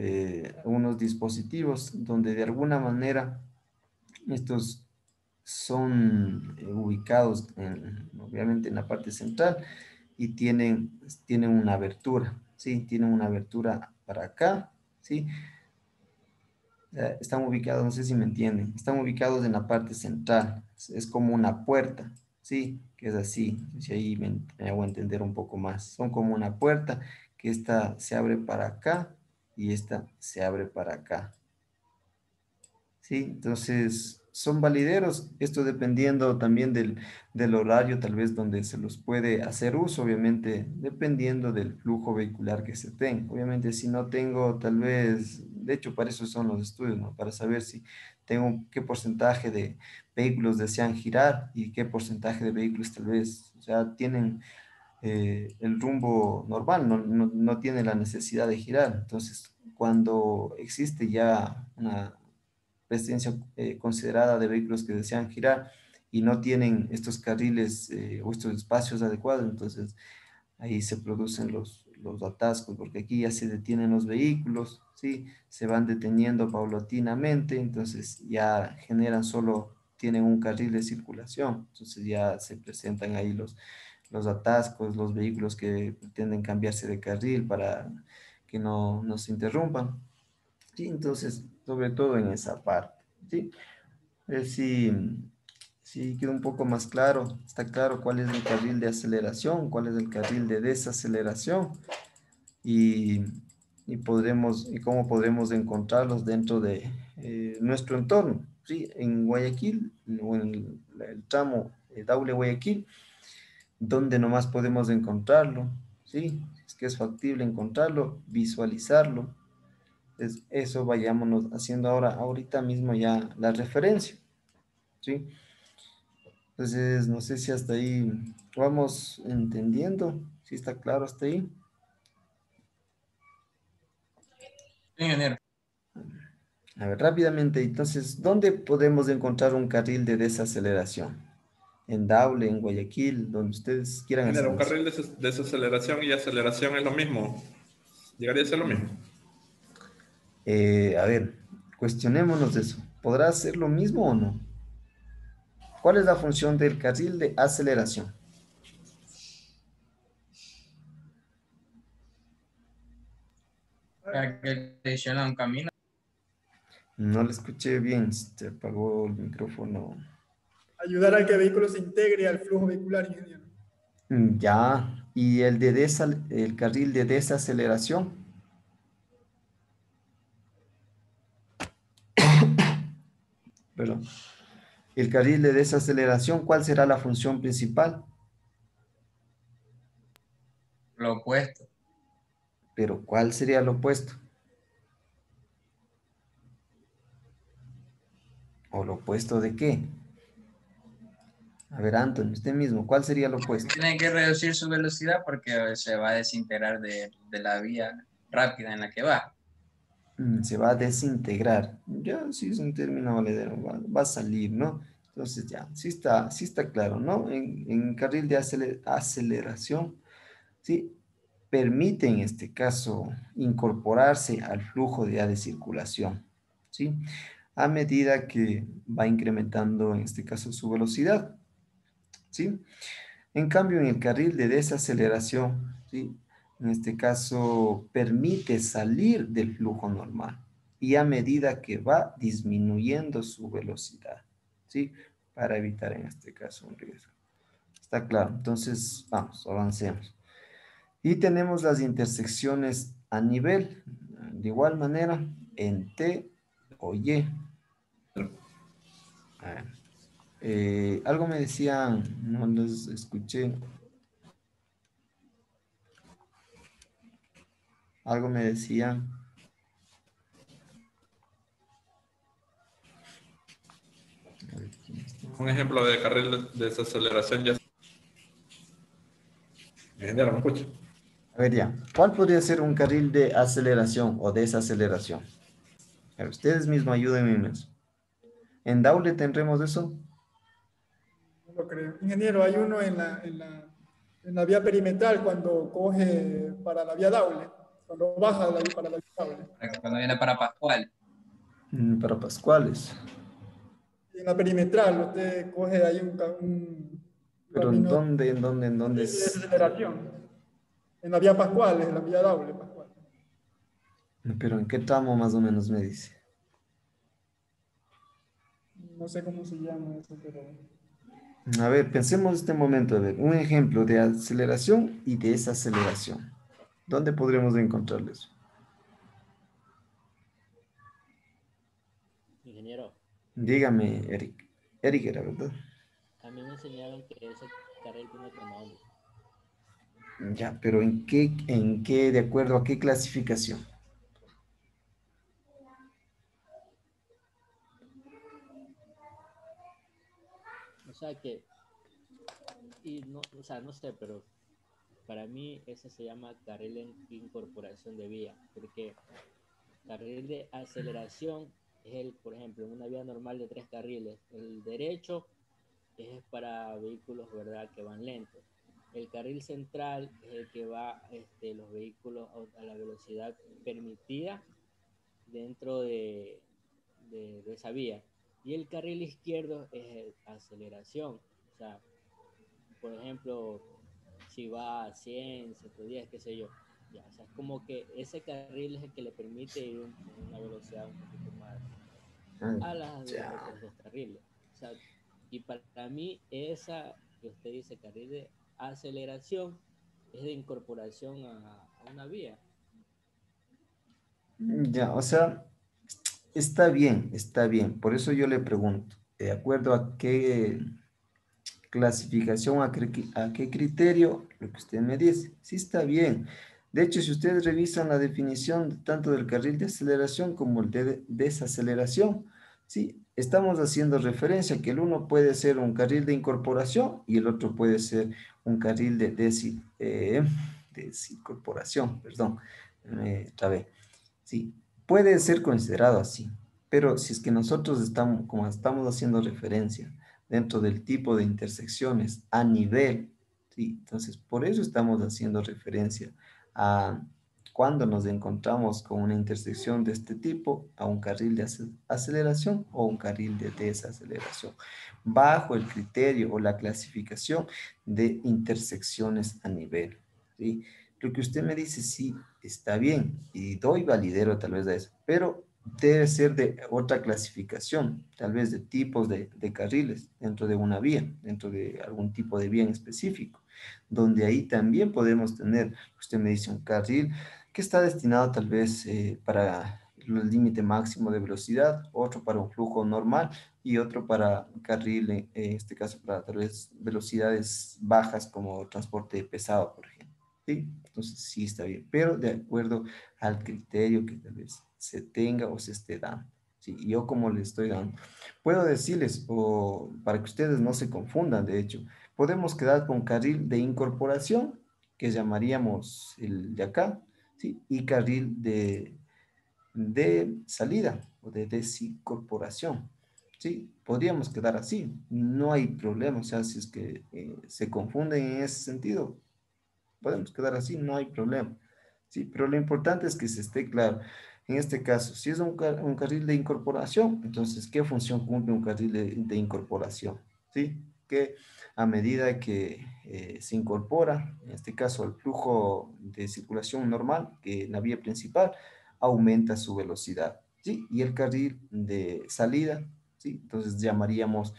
unos dispositivos donde de alguna manera estos son ubicados obviamente en la parte central y tienen una abertura, ¿sí? Tienen una abertura para acá, ¿sí? Están ubicados, no sé si me entienden, están ubicados en la parte central, es como una puerta, ¿sí? Que es así, si ahí me hago entender un poco más, son como una puerta que esta se abre para acá y esta se abre para acá, ¿sí? Entonces, son valideros, esto dependiendo también del horario tal vez donde se los puede hacer uso, obviamente, dependiendo del flujo vehicular que se tenga. Obviamente, si no tengo tal vez, de hecho, para eso son los estudios, ¿no? Para saber si tengo qué porcentaje de vehículos desean girar y qué porcentaje de vehículos tal vez, o sea, tienen el rumbo normal, no tiene la necesidad de girar. Entonces, cuando existe ya una presencia considerada de vehículos que desean girar y no tienen estos carriles o estos espacios adecuados, entonces ahí se producen los atascos, porque aquí ya se detienen los vehículos, ¿sí? Se van deteniendo paulatinamente, entonces ya tienen un carril de circulación, entonces ya se presentan ahí los atascos, los vehículos que pretenden cambiarse de carril para que no nos interrumpan. Sí, entonces, sobre todo en esa parte, ¿sí? A ver si queda un poco más claro, está claro cuál es el carril de aceleración, cuál es el carril de desaceleración y, y cómo podremos encontrarlos dentro de nuestro entorno, ¿sí? En Guayaquil, o en el tramo Daule-Guayaquil, donde nomás podemos encontrarlo, ¿sí? Es que es factible encontrarlo, visualizarlo. Eso vayámonos haciendo ahorita mismo ya la referencia, ¿sí? Entonces, no sé si hasta ahí vamos entendiendo, si está claro hasta ahí. Ingeniero. A ver, rápidamente, entonces, ¿dónde podemos encontrar un carril de desaceleración? En Daule, en Guayaquil, donde ustedes quieran Ingeniero, hacerlo. un carril de desaceleración y aceleración es lo mismo. Llegaría a ser lo mismo. A ver, cuestionémonos eso. ¿Podrá ser lo mismo o no? ¿Cuál es la función del carril de aceleración? Para que adiciona un camino. No le escuché bien, se apagó el micrófono. Ayudar al que el vehículo se integre al flujo vehicular, ingeniero. Ya, y el carril de desaceleración. Perdón. El carril de desaceleración, ¿cuál será la función principal? Lo opuesto. Pero ¿cuál sería lo opuesto? ¿O lo opuesto de qué? A ver, Anthony, usted mismo, ¿cuál sería lo opuesto? Tiene que reducir su velocidad porque se va a desintegrar de la vía rápida en la que va. Se va a desintegrar. Ya, sí es un término valedero, va a salir, ¿no? Entonces ya, sí está claro, ¿no? En carril de aceleración, sí, permite en este caso incorporarse al flujo ya de circulación, ¿sí? A medida que va incrementando en este caso su velocidad, ¿sí? En cambio, en el carril de desaceleración, ¿sí? En este caso, permite salir del flujo normal y a medida que va disminuyendo su velocidad, ¿sí? Para evitar en este caso un riesgo. Está claro. Entonces, vamos, avancemos. Y tenemos las intersecciones a nivel, de igual manera, en T o Y. Ah, algo me decían, no los escuché. Algo me decían. A ver, ¿quién está? Un ejemplo de carril de desaceleración ya. Ingeniero, ¿me escucha? A ver, ya. ¿Cuál podría ser un carril de aceleración o desaceleración? A ver, ustedes mismos ayúdenme en eso. ¿En Daule tendremos eso? No lo creo. Ingeniero, hay uno en la vía perimetral cuando coge para la vía Daule, cuando baja para la vía Daule. Cuando viene para Pascual. Para Pascuales. Y en la perimetral usted coge ahí un Pero ¿en camino dónde, en dónde, en dónde de es? desaceleración. En la vía Pascual, en la vía Daule, Pascual. Pero ¿en qué tramo más o menos me dice? No sé cómo se llama eso, pero... A ver, pensemos este momento, a ver, un ejemplo de aceleración y desaceleración. ¿Dónde podremos encontrarles? Ingeniero, Dígame, Eric. Eric era, ¿verdad? a mí me enseñaron que ese carril tiene otro nombre. Ya, pero en qué, de acuerdo a qué clasificación? O sea que, y no, o sea, no sé, pero para mí ese se llama carril en incorporación de vía, porque carril de aceleración es el, por ejemplo, en una vía normal de 3 carriles, el derecho es para vehículos, ¿verdad?, que van lentos. El carril central es el que va los vehículos a la velocidad permitida dentro de esa vía. Y el carril izquierdo es aceleración. O sea, por ejemplo, si va a 100, 110, qué sé yo. Ya, o sea, es como que ese carril es el que le permite ir a una velocidad un poquito más a las de los Ya. otros dos carriles. O sea, y para mí esa que usted dice carril de aceleración es de incorporación a una vía. Ya, o sea, está bien, está bien. Por eso yo le pregunto, ¿de acuerdo a qué clasificación, a qué criterio? Lo que usted me dice, sí está bien. De hecho, si ustedes revisan la definición tanto del carril de aceleración como el de desaceleración, sí, estamos haciendo referencia que el uno puede ser un carril de incorporación y el otro puede ser un carril de desincorporación, perdón, trabé. Sí, puede ser considerado así, pero si es que nosotros estamos, como estamos haciendo referencia dentro del tipo de intersecciones a nivel, sí, entonces por eso estamos haciendo referencia a cuando nos encontramos con una intersección de este tipo, a un carril de aceleración o un carril de desaceleración, bajo el criterio o la clasificación de intersecciones a nivel, ¿sí? Lo que usted me dice, sí, está bien, y doy validero tal vez a eso, pero debe ser de otra clasificación, tal vez de tipos de carriles dentro de una vía, dentro de algún tipo de vía en específico, donde ahí también podemos tener, usted me dice, un carril que está destinado tal vez para el límite máximo de velocidad, otro para un flujo normal y otro para un carril, en este caso para tal vez velocidades bajas como transporte pesado, por ejemplo. Sí, entonces sí está bien, pero de acuerdo al criterio que tal vez se tenga o se esté dando. Sí, y yo como le estoy dando, puedo decirles, o para que ustedes no se confundan, de hecho, podemos quedar con carril de incorporación, que llamaríamos el de acá, ¿sí? Y carril de salida o de desincorporación. Sí, podríamos quedar así, no hay problema, o sea, si es que se confunden en ese sentido, podemos quedar así, no hay problema. Sí, pero lo importante es que se esté claro. En este caso, si es un carril de incorporación, entonces, ¿qué función cumple un carril de incorporación? ¿Sí? Que a medida que se incorpora, en este caso, el flujo de circulación normal, que en la vía principal, aumenta su velocidad. ¿Sí? Y el carril de salida, ¿sí? Entonces llamaríamos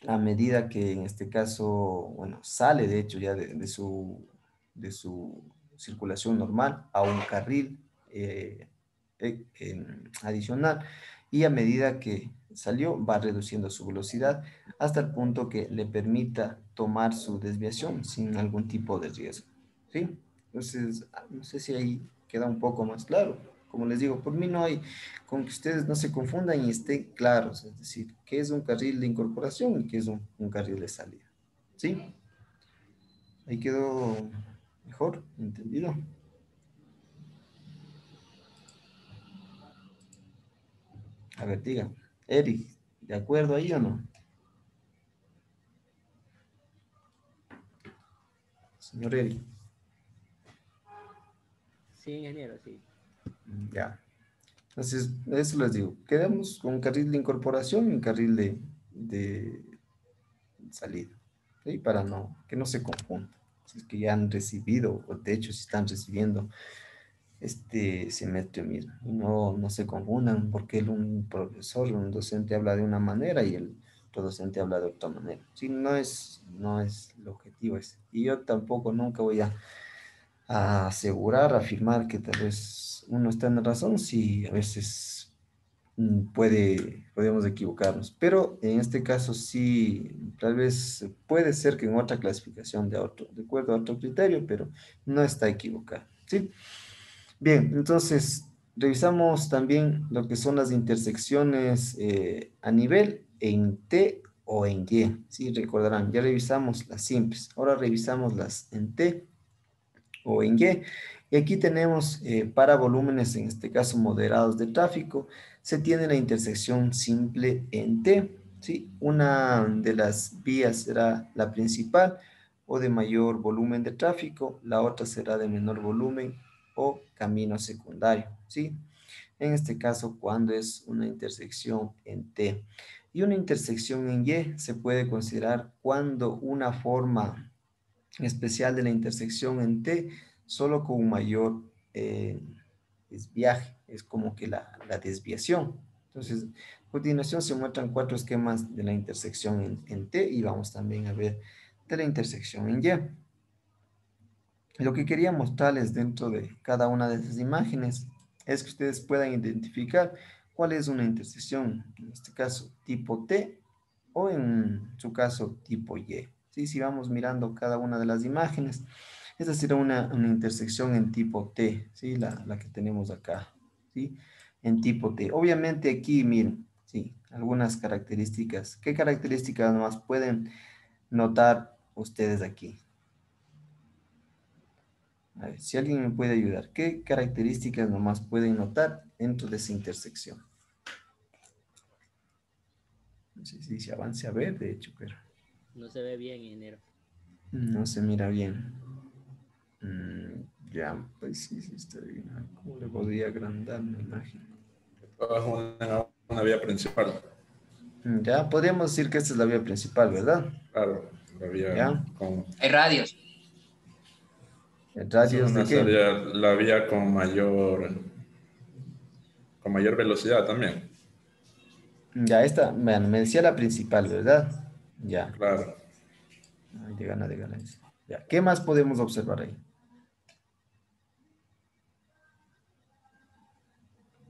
a medida que en este caso, bueno, sale de hecho ya de su circulación normal a un carril adicional, y a medida que salió va reduciendo su velocidad hasta el punto que le permita tomar su desviación sin algún tipo de riesgo, ¿sí? Entonces, no sé si ahí queda un poco más claro. Como les digo, por mí no hay, con que ustedes no se confundan y estén claros, es decir, qué es un carril de incorporación y qué es un carril de salida. ¿Sí? Ahí quedó mejor, ¿entendido? A ver, diga, Eric, ¿de acuerdo ahí o no? Señor Eric. Sí, ingeniero, sí. Ya. Entonces, eso les digo, quedamos con un carril de incorporación y un carril de salida. ¿Sí? Para que no se confundan. Si es que ya han recibido, o de hecho si están recibiendo este semestre mismo. Y no se confundan porque un profesor, un docente habla de una manera y el otro docente habla de otra manera. Sí, no es el objetivo ese. Y yo tampoco nunca voy a asegurar, afirmar que tal vez uno está en la razón, si a veces podemos equivocarnos, pero en este caso sí, tal vez puede ser que en otra clasificación de acuerdo a otro criterio, pero no está equivocado, ¿sí? Bien, entonces revisamos también lo que son las intersecciones a nivel en T o en Y, ¿sí? Recordarán, ya revisamos las simples, ahora revisamos las en T o en Y. Y aquí tenemos para volúmenes, en este caso moderados de tráfico, se tiene la intersección simple en T, ¿sí? Una de las vías será la principal o de mayor volumen de tráfico, la otra será de menor volumen o camino secundario, ¿sí? En este caso, cuando es una intersección en T. Y una intersección en Y se puede considerar cuando una forma especial de la intersección en T solo con un mayor desviaje, es como que la desviación. Entonces, a continuación se muestran 4 esquemas de la intersección en T y vamos también a ver de la intersección en Y. Lo que quería mostrarles dentro de cada una de esas imágenes es que ustedes puedan identificar cuál es una intersección, en este caso tipo T o en su caso tipo Y. ¿Sí? Si vamos mirando cada una de las imágenes, esta será una intersección en tipo T, ¿sí? La que tenemos acá, ¿sí? En tipo T. Obviamente aquí, miren, ¿sí? Algunas características. ¿Qué características más pueden notar ustedes aquí? A ver, si alguien me puede ayudar, ¿qué características nomás pueden notar dentro de esa intersección? No sé si se avance a ver, de hecho, pero No se ve bien, ingeniero. no se mira bien. Ya, pues sí, sí está bien. ¿Cómo le podría agrandar la imagen? Es una vía principal. Ya, podríamos decir que esta es la vía principal, ¿verdad? Claro, la vía Ya. con... Hay radios. ¿El Esa es radius de una qué? sería la vía con mayor velocidad también. Ya, esta, bueno, me decía la principal, ¿verdad? Ya. Claro. Ay, de gana. Ya, ¿qué más podemos observar ahí?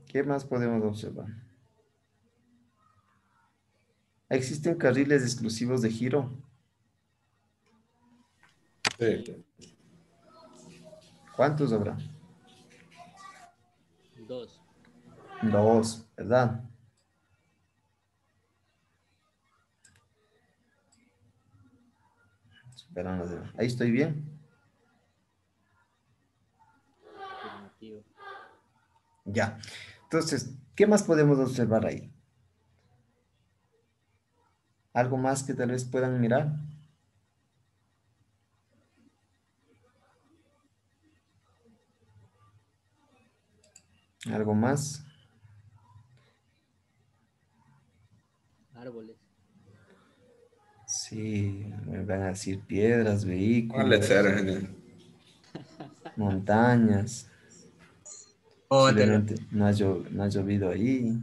¿Qué más podemos observar? ¿Existen carriles exclusivos de giro? Sí. ¿Cuántos habrá? 2. 2, ¿verdad? Espera, ahí estoy bien. Afirmativo. Ya. Entonces, ¿qué más podemos observar ahí? ¿Algo más que tal vez puedan mirar? ¿Algo más? Árboles. Sí, me van a decir piedras, Póngale cero, vehículos, ingeniero. montañas. Bótelo. Posiblemente no ha llovido ahí.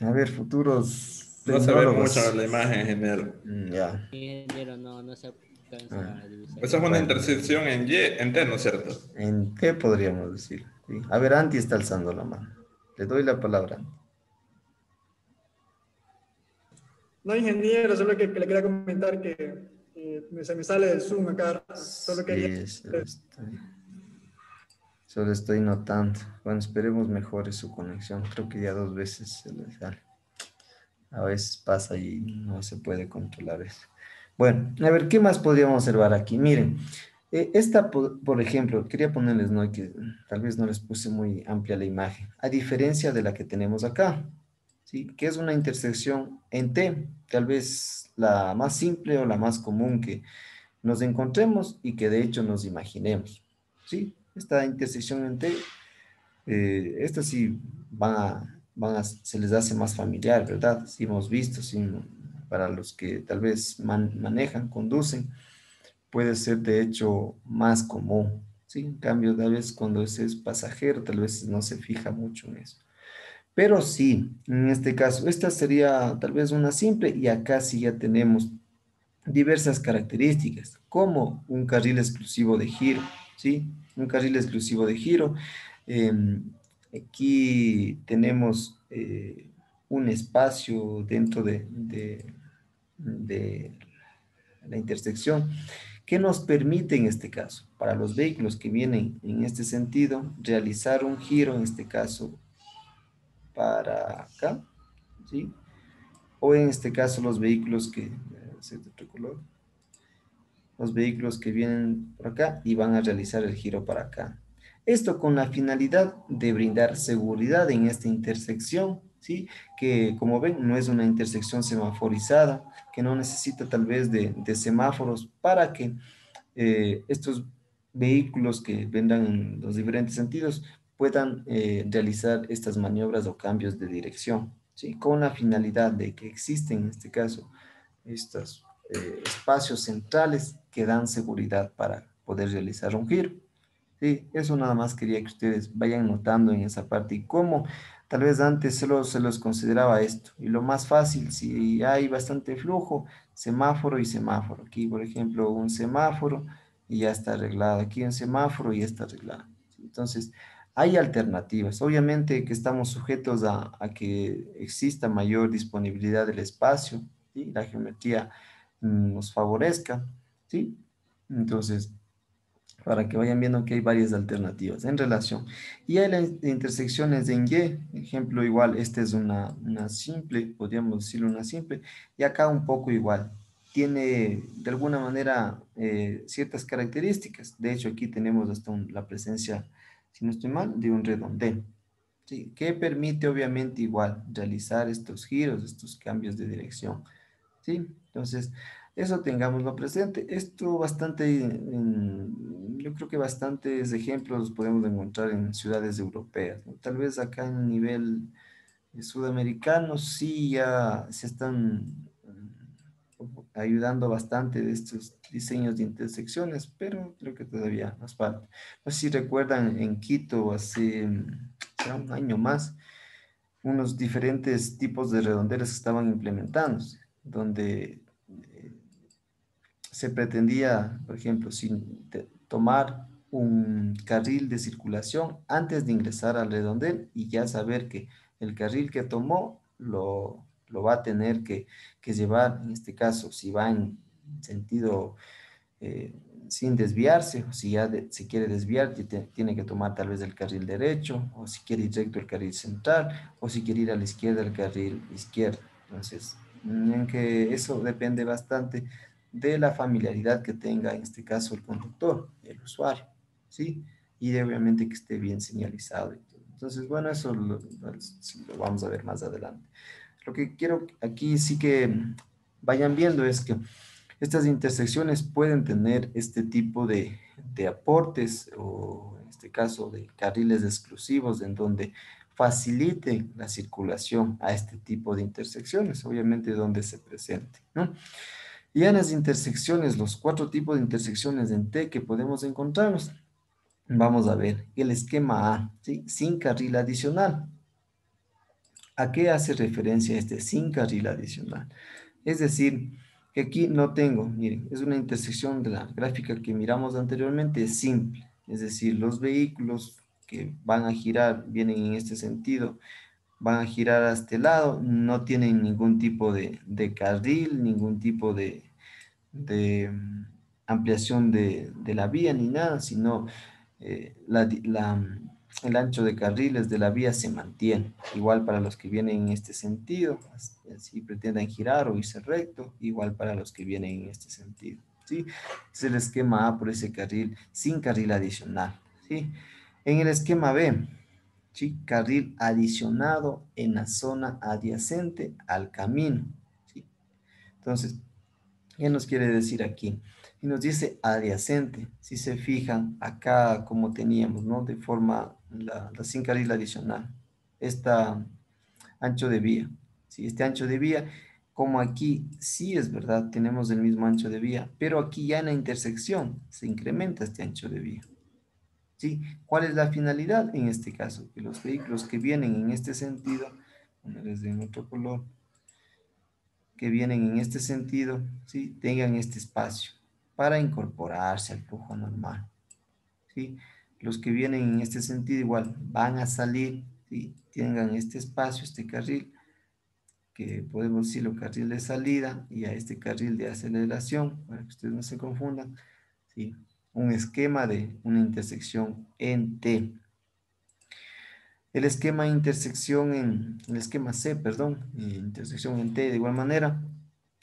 A ver, futuros No se ve mucho tecnólogos. en la imagen, ingeniero. Ya. Ingeniero, no se alcanza Ah, a divisar. Esa es una bueno, intersección en T, ¿no es cierto? ¿en qué podríamos decir? Sí. A ver, Anti está alzando la mano. Le doy la palabra. No, ingeniero, solo que le quería comentar que se me sale el Zoom acá. Solo quería... Sí, solo estoy notando. Bueno, esperemos mejore su conexión. Creo que ya 2 veces se le sale. A veces pasa y no se puede controlar eso. Bueno, a ver, ¿qué más podríamos observar aquí? Miren, esta, por ejemplo, quería ponerles, ¿no? Que tal vez no les puse muy amplia la imagen, a diferencia de la que tenemos acá, ¿sí? Que es una intersección en T, tal vez la más simple o la más común que nos encontremos y que de hecho nos imaginemos, ¿sí? Esta intersección en T, esta sí se les hace más familiar, ¿verdad? Sí hemos visto, sí, para los que tal vez manejan, conducen, puede ser de hecho más común, ¿sí? En cambio, tal vez cuando ese es pasajero, tal vez no se fija mucho en eso. Pero sí, en este caso, esta sería tal vez una simple y acá sí ya tenemos diversas características, como un carril exclusivo de giro, ¿sí? Un carril exclusivo de giro. Aquí tenemos un espacio dentro de la intersección que nos permite en este caso, para los vehículos que vienen en este sentido, realizar un giro, en este caso, para acá, ¿sí? O en este caso los vehículos que, de otro color, los vehículos que vienen por acá y van a realizar el giro para acá. Esto con la finalidad de brindar seguridad en esta intersección, ¿sí? Que como ven no es una intersección semaforizada, que no necesita tal vez de semáforos para que estos vehículos que vendrán en los diferentes sentidos puedan realizar estas maniobras o cambios de dirección, ¿sí? Con la finalidad de que existen en este caso estos espacios centrales que dan seguridad para poder realizar un giro. Sí, eso nada más quería que ustedes vayan notando en esa parte y cómo tal vez antes solo se los consideraba esto. Y lo más fácil, si hay bastante flujo, semáforo y semáforo. Aquí, por ejemplo, un semáforo y ya está arreglado. Aquí un semáforo y ya está arreglado. Entonces, hay alternativas. Obviamente que estamos sujetos a que exista mayor disponibilidad del espacio, ¿sí? La geometría nos favorezca, ¿sí? Entonces, para que vayan viendo que hay varias alternativas en relación. Y hay las intersecciones en Y, ejemplo igual, esta es una simple, podríamos decirlo una simple, y acá un poco igual. Tiene de alguna manera ciertas características. De hecho, aquí tenemos hasta la presencia, si no estoy mal, de un redondel. ¿Sí? Que permite obviamente igual realizar estos giros, estos cambios de dirección. ¿Sí? Entonces, eso tengámoslo presente. Esto bastante, yo creo que bastantes ejemplos podemos encontrar en ciudades europeas, ¿no? Tal vez acá en nivel sudamericano sí ya se están ayudando bastante de estos diseños de intersecciones, pero creo que todavía nos falta. No sé si recuerdan en Quito hace será un año más, unos diferentes tipos de redondeles que estaban implementándose, donde se pretendía, por ejemplo, tomar un carril de circulación antes de ingresar al redondel y ya saber que el carril que tomó lo va a tener que llevar, en este caso, si va en sentido eh, sin desviarse, o si ya se quiere desviar, tiene que tomar tal vez el carril derecho, o si quiere ir recto el carril central, o si quiere ir a la izquierda el carril izquierdo. Entonces, en que eso depende bastante de la familiaridad que tenga, en este caso, el conductor, el usuario, ¿sí? Y obviamente que esté bien señalizado. Entonces, bueno, eso lo vamos a ver más adelante. Lo que quiero aquí sí que vayan viendo es que estas intersecciones pueden tener este tipo de aportes o en este caso de carriles exclusivos en donde faciliten la circulación a este tipo de intersecciones, obviamente donde se presente, ¿no? Y en las intersecciones, los 4 tipos de intersecciones en T que podemos encontrarnos, vamos a ver el esquema A, ¿sí? Sin carril adicional. ¿A qué hace referencia este sin carril adicional? Es decir, que aquí no tengo, miren, es una intersección de la gráfica que miramos anteriormente, es simple. Es decir, los vehículos que van a girar vienen en este sentido, van a girar a este lado, no tienen ningún tipo de carril, ningún tipo de ampliación de la vía ni nada, sino el ancho de carriles de la vía se mantiene. Igual para los que vienen en este sentido, si pretenden girar o irse recto, igual para los que vienen en este sentido, ¿sí? Es el esquema A por ese carril, sin carril adicional, ¿sí? En el esquema B, ¿sí? Carril adicionado en la zona adyacente al camino, ¿sí? Entonces, ¿qué nos quiere decir aquí? Y nos dice adyacente. Si se fijan, acá como teníamos, ¿no? De forma, la sin carril adicional. Esta ancho de vía. Si este ancho de vía, como aquí sí es verdad, tenemos el mismo ancho de vía, pero aquí ya en la intersección se incrementa este ancho de vía. ¿Sí? ¿Cuál es la finalidad en este caso? Que los vehículos que vienen en este sentido, ponerles en otro color, que vienen en este sentido, ¿sí? Tengan este espacio para incorporarse al flujo normal, ¿sí? Los que vienen en este sentido igual van a salir, ¿sí? Tengan este espacio, este carril, que podemos decirlo carril de salida, y a este carril de aceleración, para que ustedes no se confundan, ¿sí? Un esquema de una intersección en T. El esquema el esquema C, perdón, intersección en T de igual manera,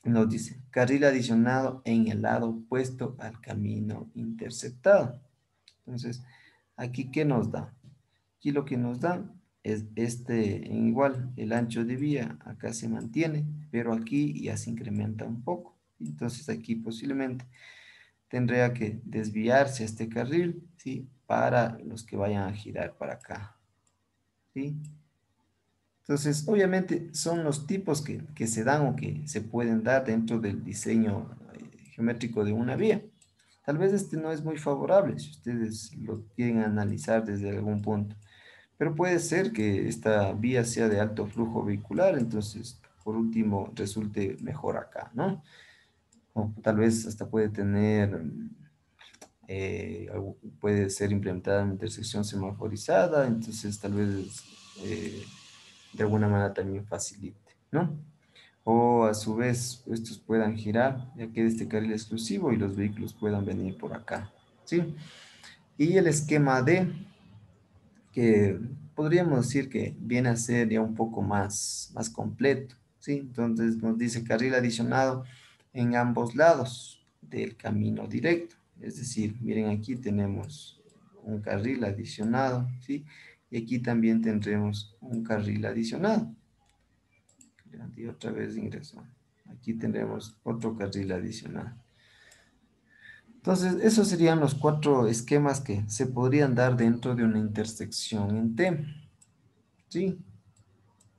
nos dice carril adicionado en el lado opuesto al camino interceptado. Entonces, aquí, ¿qué nos da? Aquí lo que nos da es en igual, el ancho de vía acá se mantiene, pero aquí ya se incrementa un poco. Entonces, aquí posiblemente tendría que desviarse este carril, ¿sí? Para los que vayan a girar para acá, ¿sí? Entonces, obviamente son los tipos que se dan o que se pueden dar dentro del diseño geométrico de una vía. Tal vez este no es muy favorable si ustedes lo quieren analizar desde algún punto. Pero puede ser que esta vía sea de alto flujo vehicular, entonces, por último, resulte mejor acá, ¿no? O tal vez hasta puede tener, puede ser implementada en intersección semaforizada, entonces tal vez de alguna manera también facilite, ¿no? O a su vez estos puedan girar, ya que este carril exclusivo y los vehículos puedan venir por acá, ¿sí? Y el esquema D, que podríamos decir que viene a ser ya un poco más completo, ¿sí? Entonces nos dice carril adicionado en ambos lados del camino directo. Es decir, miren, aquí tenemos un carril adicionado, ¿sí? Y aquí también tendremos un carril adicionado. Y otra vez ingreso. Aquí tendremos otro carril adicional. Entonces, esos serían los 4 esquemas que se podrían dar dentro de una intersección en T. ¿Sí?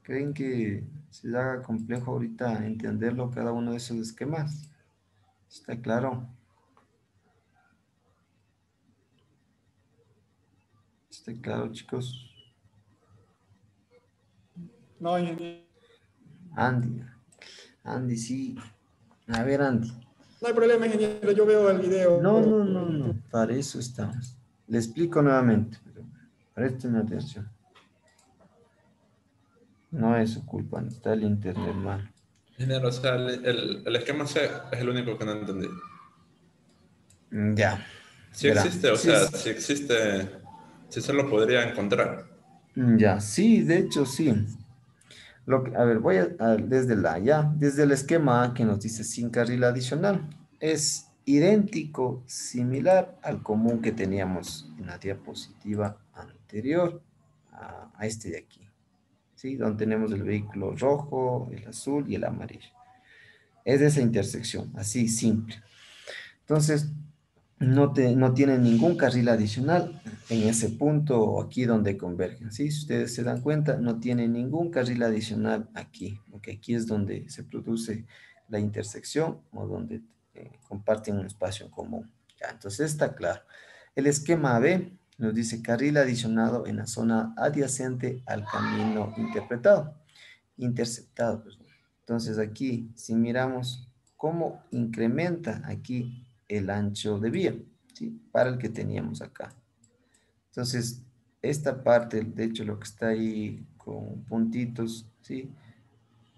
¿Creen que se haga complejo ahorita entenderlo cada uno de esos esquemas? ¿Está claro? ¿Está claro, chicos? No, ingeniero. Andy, sí. A ver, Andy. No hay problema, ingeniero. Yo veo el video. No. Para eso estamos. Le explico nuevamente, pero présteme atención. No es su culpa, no está el internet mal. Ingeniero, o sea, el esquema C es el único que no entendí. Ya. Sí Verá. existe, o sea, sí existe, sí se lo podría encontrar. Ya, sí, de hecho sí. A ver, voy desde desde el esquema A que nos dice sin carril adicional. Es idéntico, similar al común que teníamos en la diapositiva anterior a este de aquí. ¿Sí? Donde tenemos el vehículo rojo, el azul y el amarillo. Es esa intersección, así simple. Entonces, no tiene ningún carril adicional en ese punto aquí donde convergen, ¿sí? Si ustedes se dan cuenta, no tiene ningún carril adicional aquí, porque aquí es donde se produce la intersección o donde comparten un espacio en común. Ya, entonces está claro. El esquema B nos dice carril adicionado en la zona adyacente al camino interceptado, perdón. Entonces aquí, si miramos cómo incrementa aquí el ancho de vía, ¿sí? Para el que teníamos acá. Entonces, esta parte, de hecho, lo que está ahí con puntitos, ¿sí?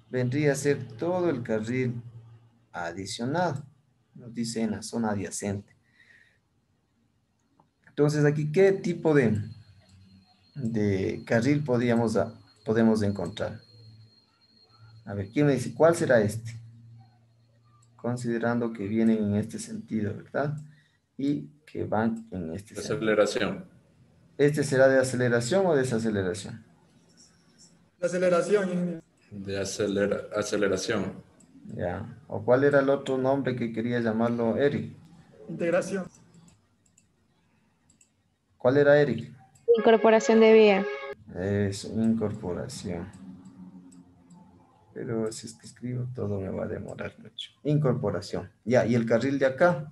Vendría a ser todo el carril adicionado, nos dice en la zona adyacente. Entonces, aquí, ¿qué tipo de carril podemos encontrar? A ver, ¿quién me dice cuál será este? Considerando que vienen en este sentido, ¿verdad? Y que van en este sentido. Aceleración. ¿Este será de aceleración o desaceleración? La aceleración, ingeniero. De aceleración. Ya. ¿O cuál era el otro nombre que quería llamarlo Eric? Integración. ¿Cuál era Eric? Incorporación de vía. Es incorporación. Pero si es que escribo todo me va a demorar mucho. Incorporación. Ya, ¿y el carril de acá?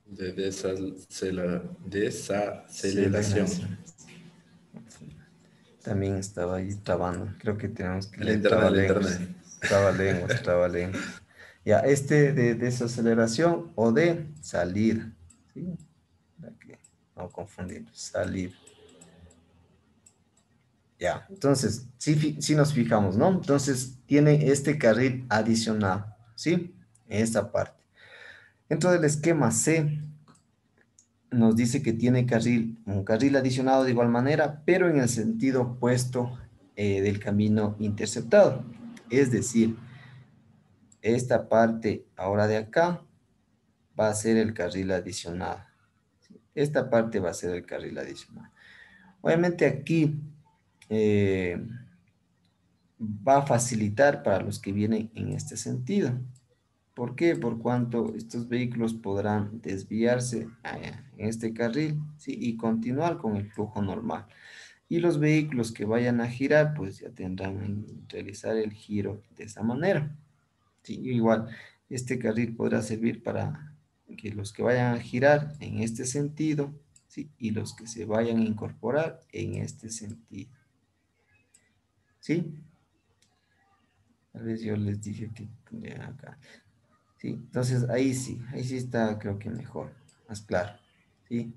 De desaceleración. También estaba ahí trabando. Creo que tenemos que El leer internet. trabalenguas. Ya, este de desaceleración o de salir. ¿Sí? Para que no confundir. Salir. Ya, entonces, sí nos fijamos, ¿no? Entonces, tiene este carril adicional, ¿sí? En esta parte. Dentro del esquema C, nos dice que tiene un carril adicionado de igual manera, pero en el sentido opuesto del camino interceptado. Es decir, esta parte ahora de acá va a ser el carril adicionado. Esta parte va a ser el carril adicional. Obviamente aquí va a facilitar para los que vienen en este sentido. ¿Por qué? Por cuanto estos vehículos podrán desviarse en este carril, ¿sí? Y continuar con el flujo normal. Y los vehículos que vayan a girar, pues ya tendrán que realizar el giro de esa manera. ¿Sí? Igual, este carril podrá servir para que los que vayan a girar en este sentido, ¿sí? Y los que se vayan a incorporar en este sentido, ¿sí? Tal vez yo les dije que tendrían acá. ¿Sí? Entonces ahí sí está creo que mejor, más claro, ¿sí?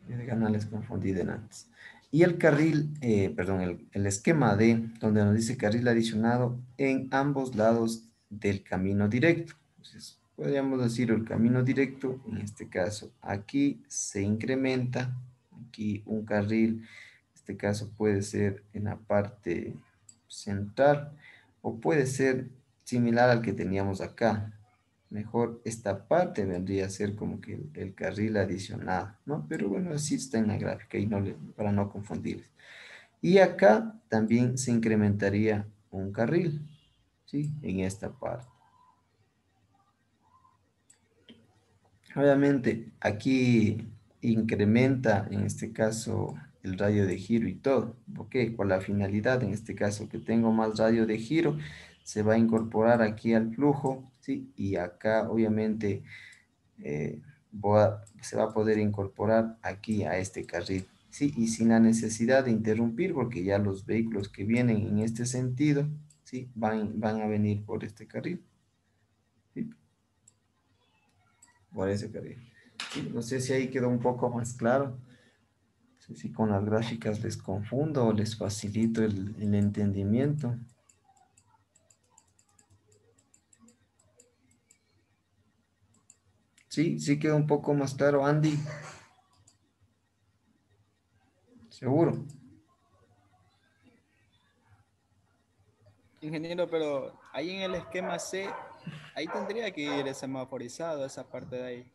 De ganas les confundí de antes. Y el carril, perdón, el esquema D, donde nos dice carril adicionado en ambos lados del camino directo. Entonces, podríamos decir el camino directo, en este caso, aquí se incrementa, aquí un carril, en este caso puede ser en la parte central, o puede ser similar al que teníamos acá. Mejor esta parte vendría a ser como que el carril adicionado, ¿no? Pero bueno, así está en la gráfica y para no confundirles. Y acá también se incrementaría un carril, ¿sí? En esta parte. Obviamente aquí incrementa en este caso el radio de giro y todo. ¿Ok? Con la finalidad en este caso que tengo más radio de giro, se va a incorporar aquí al flujo, ¿sí? Y acá obviamente eh, se va a poder incorporar aquí a este carril, ¿sí? Y sin la necesidad de interrumpir, porque ya los vehículos que vienen en este sentido, ¿sí? Van a venir por este carril, ¿sí? Por ese carril. ¿Sí? No sé si ahí quedó un poco más claro. No sé si con las gráficas les confundo o les facilito el entendimiento. Sí, sí quedó un poco más claro, Andy. Seguro. Ingeniero, pero ahí en el esquema C, ahí tendría que ir semaforizado esa parte de ahí.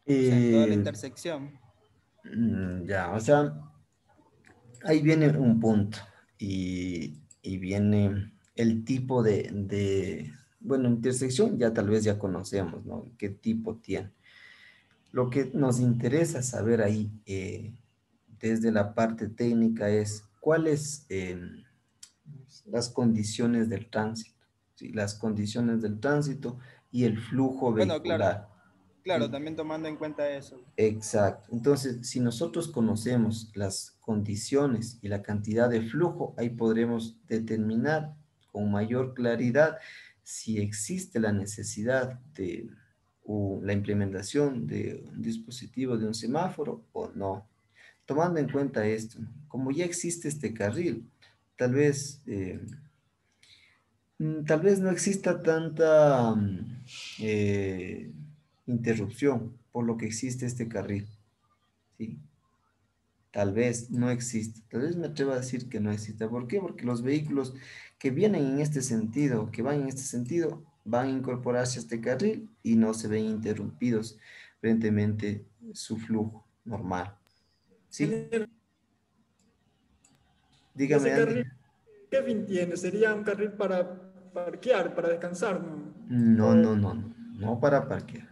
O sea, en toda la Eh, intersección. ya, o sea, ahí viene un punto y viene el tipo bueno, intersección ya tal vez ya conocemos, ¿no? ¿Qué tipo tiene? Lo que nos interesa saber ahí desde la parte técnica es cuáles las condiciones del tránsito, ¿sí? Las condiciones del tránsito y el flujo Bueno, claro, vehicular. claro, ¿Sí? también tomando en cuenta eso. Exacto. Entonces, si nosotros conocemos las condiciones y la cantidad de flujo, ahí podremos determinar con mayor claridad si existe la necesidad de la implementación de un dispositivo de un semáforo o no. Tomando en cuenta esto, ¿no? Como ya existe este carril, tal vez, tal vez no exista tanta eh, interrupción por lo que existe este carril. ¿Sí? Tal vez no existe. Tal vez me atrevo a decir que no existe. ¿Por qué? Porque los vehículos que vienen en este sentido, que van en este sentido, van a incorporarse a este carril y no se ven interrumpidos frente su flujo normal. ¿Sí? Ingeniero, ¿y Dígame, ese Andy. carril qué fin tiene? ¿Sería un carril para parquear, para descansar, no? No, O, no, no, no. No para parquear.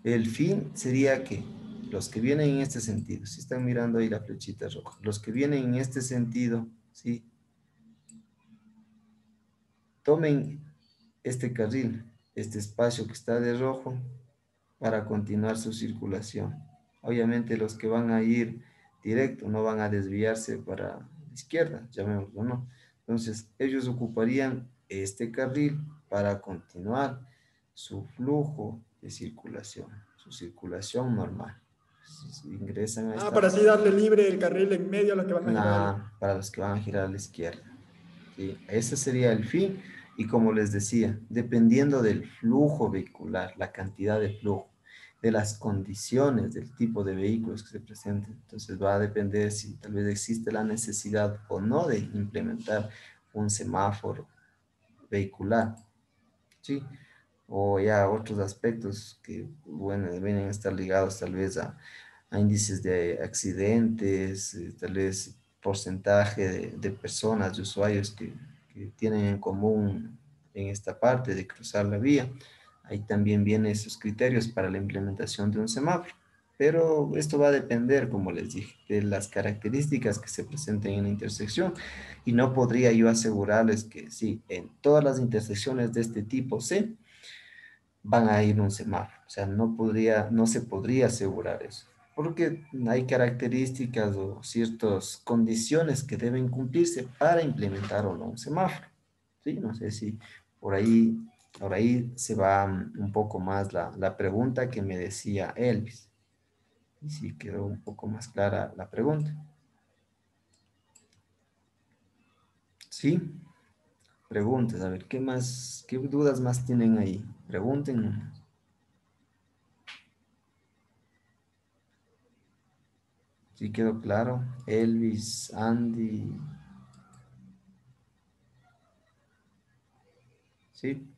El fin sería que los que vienen en este sentido, si están mirando ahí la flechita roja, los que vienen en este sentido, ¿sí? Tomen este carril, este espacio que está de rojo, para continuar su circulación. Obviamente los que van a ir directo no van a desviarse para la izquierda, llamémoslo, ¿no? Entonces ellos ocuparían este carril para continuar su flujo de circulación, su circulación normal. Si ingresan a esta para así darle libre el carril en medio a los que van a girar. para los que van a girar a la izquierda. ¿Sí? Ese sería el fin. Y como les decía, dependiendo del flujo vehicular, la cantidad de flujo, de las condiciones del tipo de vehículos que se presenten, entonces va a depender si tal vez existe la necesidad o no de implementar un semáforo vehicular, ¿sí? O ya otros aspectos que, bueno, vienen a estar ligados tal vez a índices de accidentes, tal vez porcentaje de personas, de usuarios que tienen en común en esta parte de cruzar la vía. Ahí también vienen esos criterios para la implementación de un semáforo. Pero esto va a depender, como les dije, de las características que se presenten en la intersección. Y no podría yo asegurarles que sí, en todas las intersecciones de este tipo C, van a ir un semáforo. O sea, no se podría asegurar eso. Porque hay características o ciertas condiciones que deben cumplirse para implementar o no un semáforo. ¿Sí? No sé si por ahí se va un poco más la pregunta que me decía Elvis. Y si quedó un poco más clara la pregunta. ¿Sí? Preguntas, a ver, ¿qué más, qué dudas más tienen ahí? Pregunten. ¿Sí quedó claro? Elvis, Andy. ¿Sí?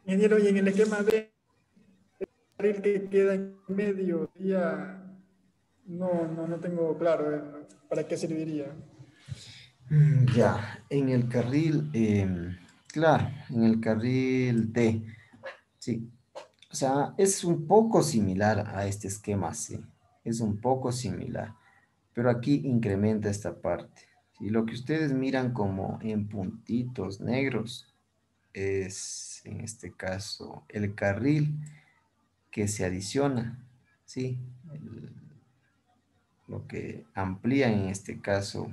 Ingeniero, y en el esquema B, el carril que queda en medio, ya no tengo claro para qué serviría. Ya, en el carril, claro, en el carril D, sí. O sea, es un poco similar a este esquema, sí. Es un poco similar. Pero aquí incrementa esta parte. Y lo que ustedes miran como en puntitos negros es, en este caso, el carril que se adiciona, ¿sí? Lo que amplía en este caso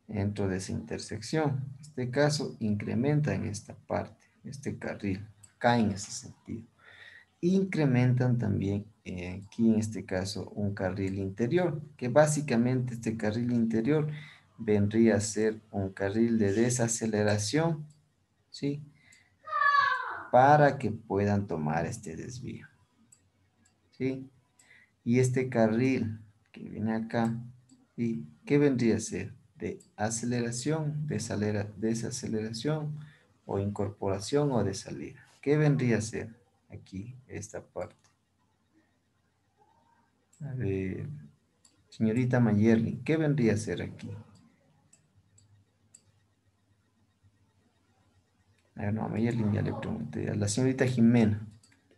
dentro de esa intersección. En este caso incrementa en esta parte, este carril, acá en ese sentido. Incrementan también aquí en este caso un carril interior, que básicamente este carril interior vendría a ser un carril de desaceleración, ¿sí? Para que puedan tomar este desvío, ¿sí? Y este carril que viene acá, ¿sí? ¿Qué vendría a ser? De aceleración, desaceleración, o incorporación o de salida. ¿Qué vendría a ser aquí esta parte? A ver, señorita Mayerly, ¿qué vendría a ser aquí? A ver, no, a Mayerly ya le pregunté. A la señorita Jimena,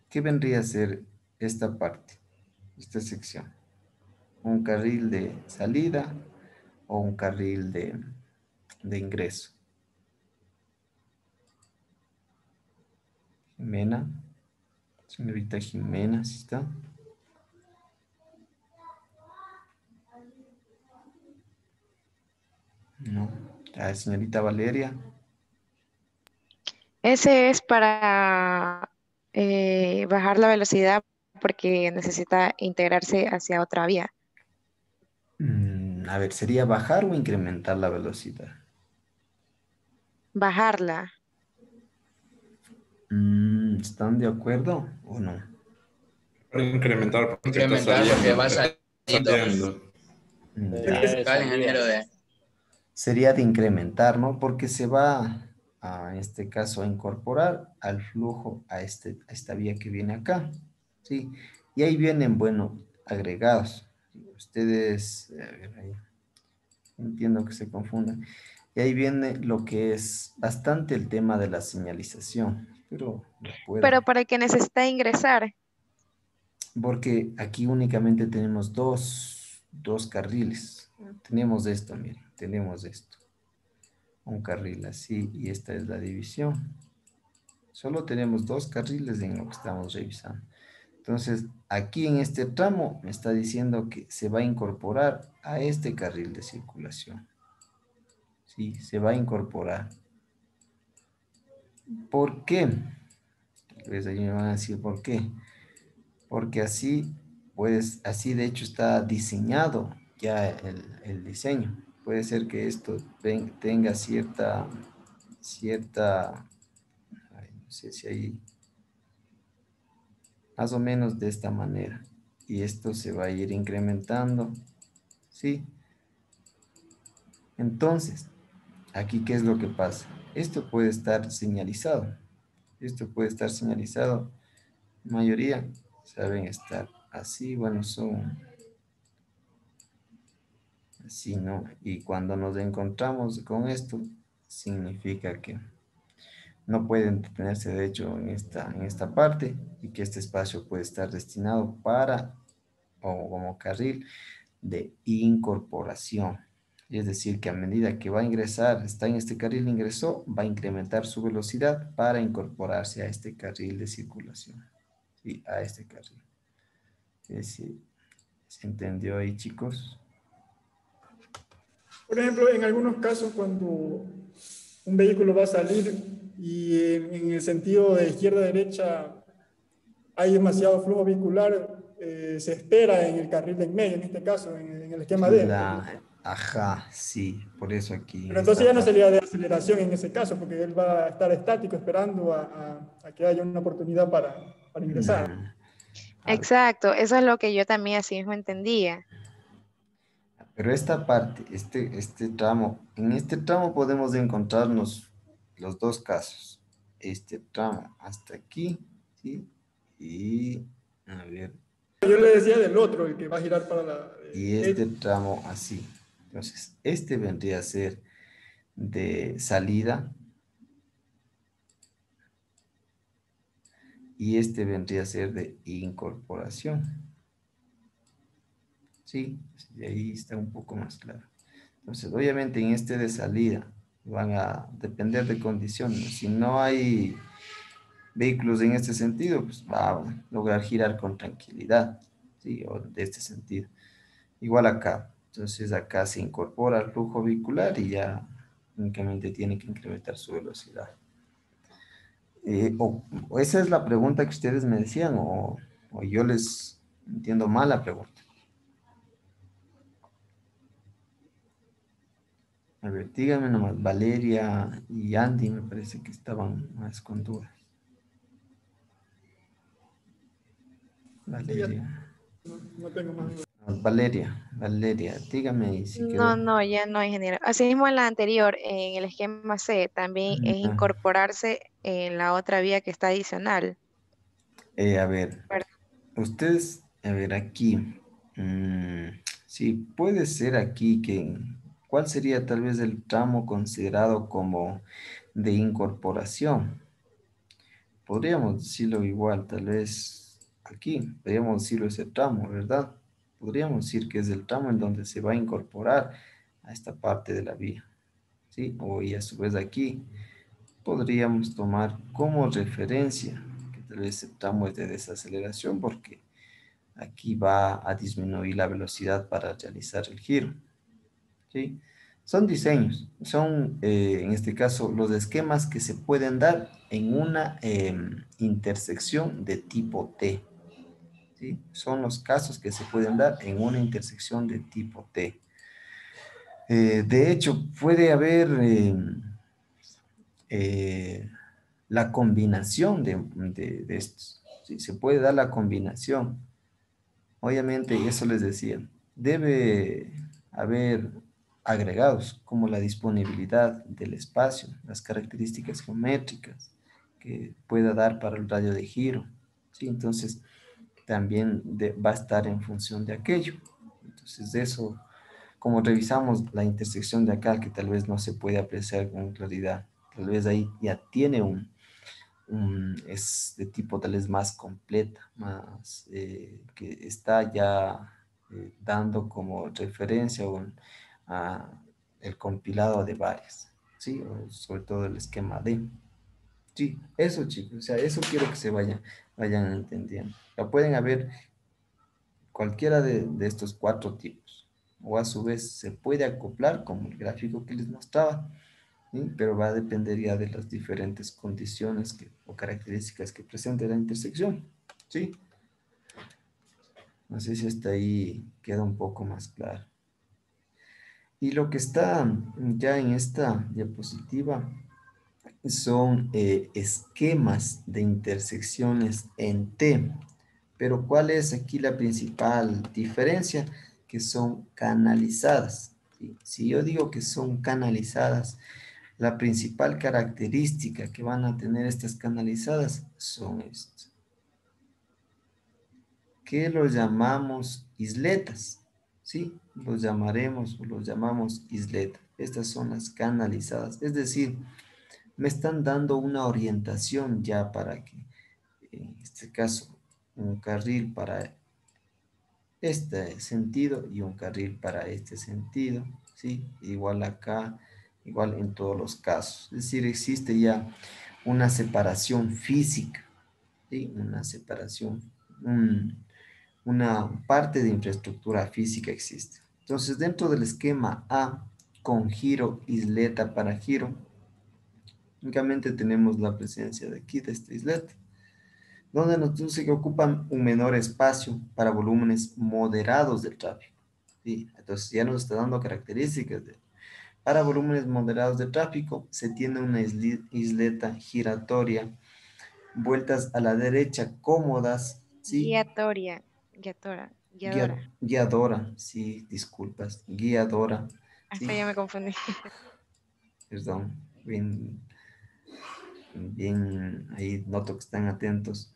¿qué vendría a ser esta parte, esta sección? ¿Un carril de salida o un carril de ingreso? Jimena, señorita Jimena, ¿sí está? No. A la señorita Valeria. Ese es para bajar la velocidad porque necesita integrarse hacia otra vía. A ver, ¿sería bajar o incrementar la velocidad? Bajarla. ¿Están de acuerdo o no? Para incrementar porque está Incrementar porque saliendo. va Está saliendo. Ya. Acá el ingeniero de... Sería de incrementar, ¿no? Porque se va, en este caso, a incorporar al flujo a esta vía que viene acá, ¿sí? Y ahí vienen, bueno, agregados. Ustedes, a ver, ahí, entiendo que se confundan. Y ahí viene lo que es bastante el tema de la señalización, pero lo puedo. Pero para el que necesita ingresar, Porque aquí únicamente tenemos dos carriles. Tenemos esto, miren, tenemos esto. Un carril así y esta es la división. Solo tenemos dos carriles en lo que estamos revisando. Entonces, aquí en este tramo me está diciendo que se va a incorporar a este carril de circulación. Sí, se va a incorporar. ¿Por qué? Tal vez ahí me van a decir por qué. Porque así, pues, así de hecho está diseñado ya el diseño. Puede ser que esto tenga cierta, ay, no sé si ahí, más o menos de esta manera. Y esto se va a ir incrementando, ¿sí? Entonces, aquí, ¿qué es lo que pasa? Esto puede estar señalizado. Esto puede estar señalizado. La mayoría saben estar así, bueno, son así, ¿no? Y cuando nos encontramos con esto, significa que no pueden detenerse, de hecho, en esta parte y que este espacio puede estar destinado para, o como carril de incorporación. Es decir, que a medida que va a ingresar, está en este carril, ingresó, va a incrementar su velocidad para incorporarse a este carril de circulación. Sí, a este carril. ¿Se entendió ahí, chicos? Por ejemplo, en algunos casos cuando un vehículo va a salir y en el sentido de izquierda a derecha hay demasiado flujo vehicular, se espera en el carril de en medio, en este caso, en el esquema D. Ajá, sí, por eso aquí. Pero entonces ya no sería de aceleración en ese caso, porque él va a estar estático esperando a que haya una oportunidad para ingresar. Exacto, eso es lo que yo también así mismo entendía. Pero esta parte, este tramo, en este tramo podemos encontrarnos los dos casos. Este tramo hasta aquí, ¿sí? Y, a ver. Yo le decía del otro, el que va a girar para la... Y este tramo así. Entonces, este vendría a ser de salida. Y este vendría a ser de incorporación. Sí, y ahí está un poco más claro. Entonces, obviamente en este de salida van a depender de condiciones. Si no hay vehículos en este sentido, pues va a lograr girar con tranquilidad, ¿sí? O de este sentido. Igual acá. Entonces acá se incorpora el flujo vehicular y ya únicamente tiene que incrementar su velocidad. O esa es la pregunta que ustedes me decían, o yo les entiendo mal la pregunta. A ver, díganme nomás, Valeria y Andy me parece que estaban más con dudas. Valeria. No tengo más dudas. Valeria, dígame si quedó. No, ya no, ingeniero. Asimismo en la anterior, en el esquema C, también es incorporarse en la otra vía que está adicional. A ver, ustedes, a ver, aquí. Sí, puede ser aquí que, ¿cuál sería tal vez el tramo considerado como de incorporación? Podríamos decirlo igual, tal vez aquí, podríamos decirlo ese tramo, ¿verdad? Podríamos decir que es el tramo en donde se va a incorporar a esta parte de la vía, ¿sí? Y a su vez aquí podríamos tomar como referencia que tal vez el tramo es de desaceleración porque aquí va a disminuir la velocidad para realizar el giro, ¿sí? Son diseños, son en este caso los esquemas que se pueden dar en una intersección de tipo T, ¿sí? Son los casos que se pueden dar en una intersección de tipo T. De hecho, puede haber la combinación de estos, ¿sí? Se puede dar la combinación. Obviamente, eso les decía, debe haber agregados como la disponibilidad del espacio, las características geométricas que pueda dar para el radio de giro, ¿sí? Entonces, también va a estar en función de aquello. Entonces, de eso, como revisamos la intersección de acá, que tal vez no se puede apreciar con claridad, tal vez ahí ya tiene es de tipo tal vez más completa, más que está ya dando como referencia a el compilado de varias, ¿sí? O sobre todo el esquema D. Sí, eso chicos, o sea, eso quiero que se vayan entendiendo. Ya pueden haber cualquiera de estos cuatro tipos, o a su vez se puede acoplar como el gráfico que les mostraba, ¿sí? Pero va a depender ya de las diferentes condiciones o características que presente la intersección, ¿sí? No sé si hasta ahí queda un poco más claro. Y lo que está ya en esta diapositiva son esquemas de intersecciones en T. Pero ¿cuál es aquí la principal diferencia? Que son canalizadas, ¿sí? Si yo digo que son canalizadas, la principal característica que van a tener estas canalizadas son estas, que los llamamos isletas, ¿sí? Los llamaremos o los llamamos isletas. Estas son las canalizadas, es decir, me están dando una orientación ya para que, en este caso, un carril para este sentido y un carril para este sentido, ¿sí? Igual acá, igual en todos los casos. Es decir, existe ya una separación física, ¿sí? Una separación, una parte de infraestructura física existe. Entonces, dentro del esquema A, con giro, isleta para giro, únicamente tenemos la presencia de aquí, de esta isleta, donde nos dice que ocupan un menor espacio para volúmenes moderados del tráfico. ¿Sí? Entonces, ya nos está dando características de... Para volúmenes moderados de tráfico, se tiene una isleta giratoria, vueltas a la derecha cómodas, ¿sí? Guiadora. Guiadora, sí, disculpas, guiadora, Hasta sí, ya me confundí. perdón, bien, bien, ahí noto que están atentos.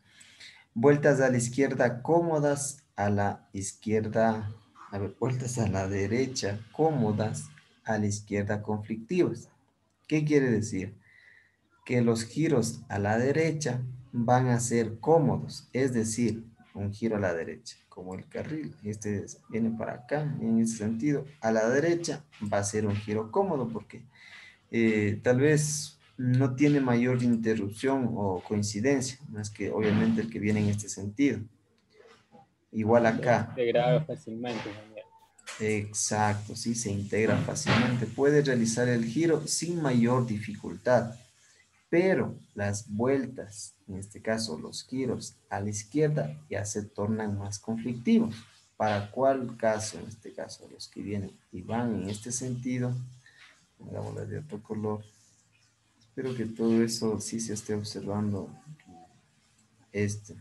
Vueltas a la izquierda cómodas, a la izquierda, a ver, vueltas a la derecha cómodas, a la izquierda conflictivas. ¿Qué quiere decir? Que los giros a la derecha van a ser cómodos, es decir, un giro a la derecha, como el carril, este viene para acá, en ese sentido, a la derecha va a ser un giro cómodo porque tal vez no tiene mayor interrupción o coincidencia, más que obviamente el que viene en este sentido. Igual acá. Se graba fácilmente también. Exacto, sí, se integra fácilmente. Puede realizar el giro sin mayor dificultad, pero las vueltas, en este caso los giros a la izquierda, ya se tornan más conflictivos. ¿Para cuál caso? En este caso, los que vienen y van en este sentido, pongámosla de otro color. Espero que todo eso sí se esté observando este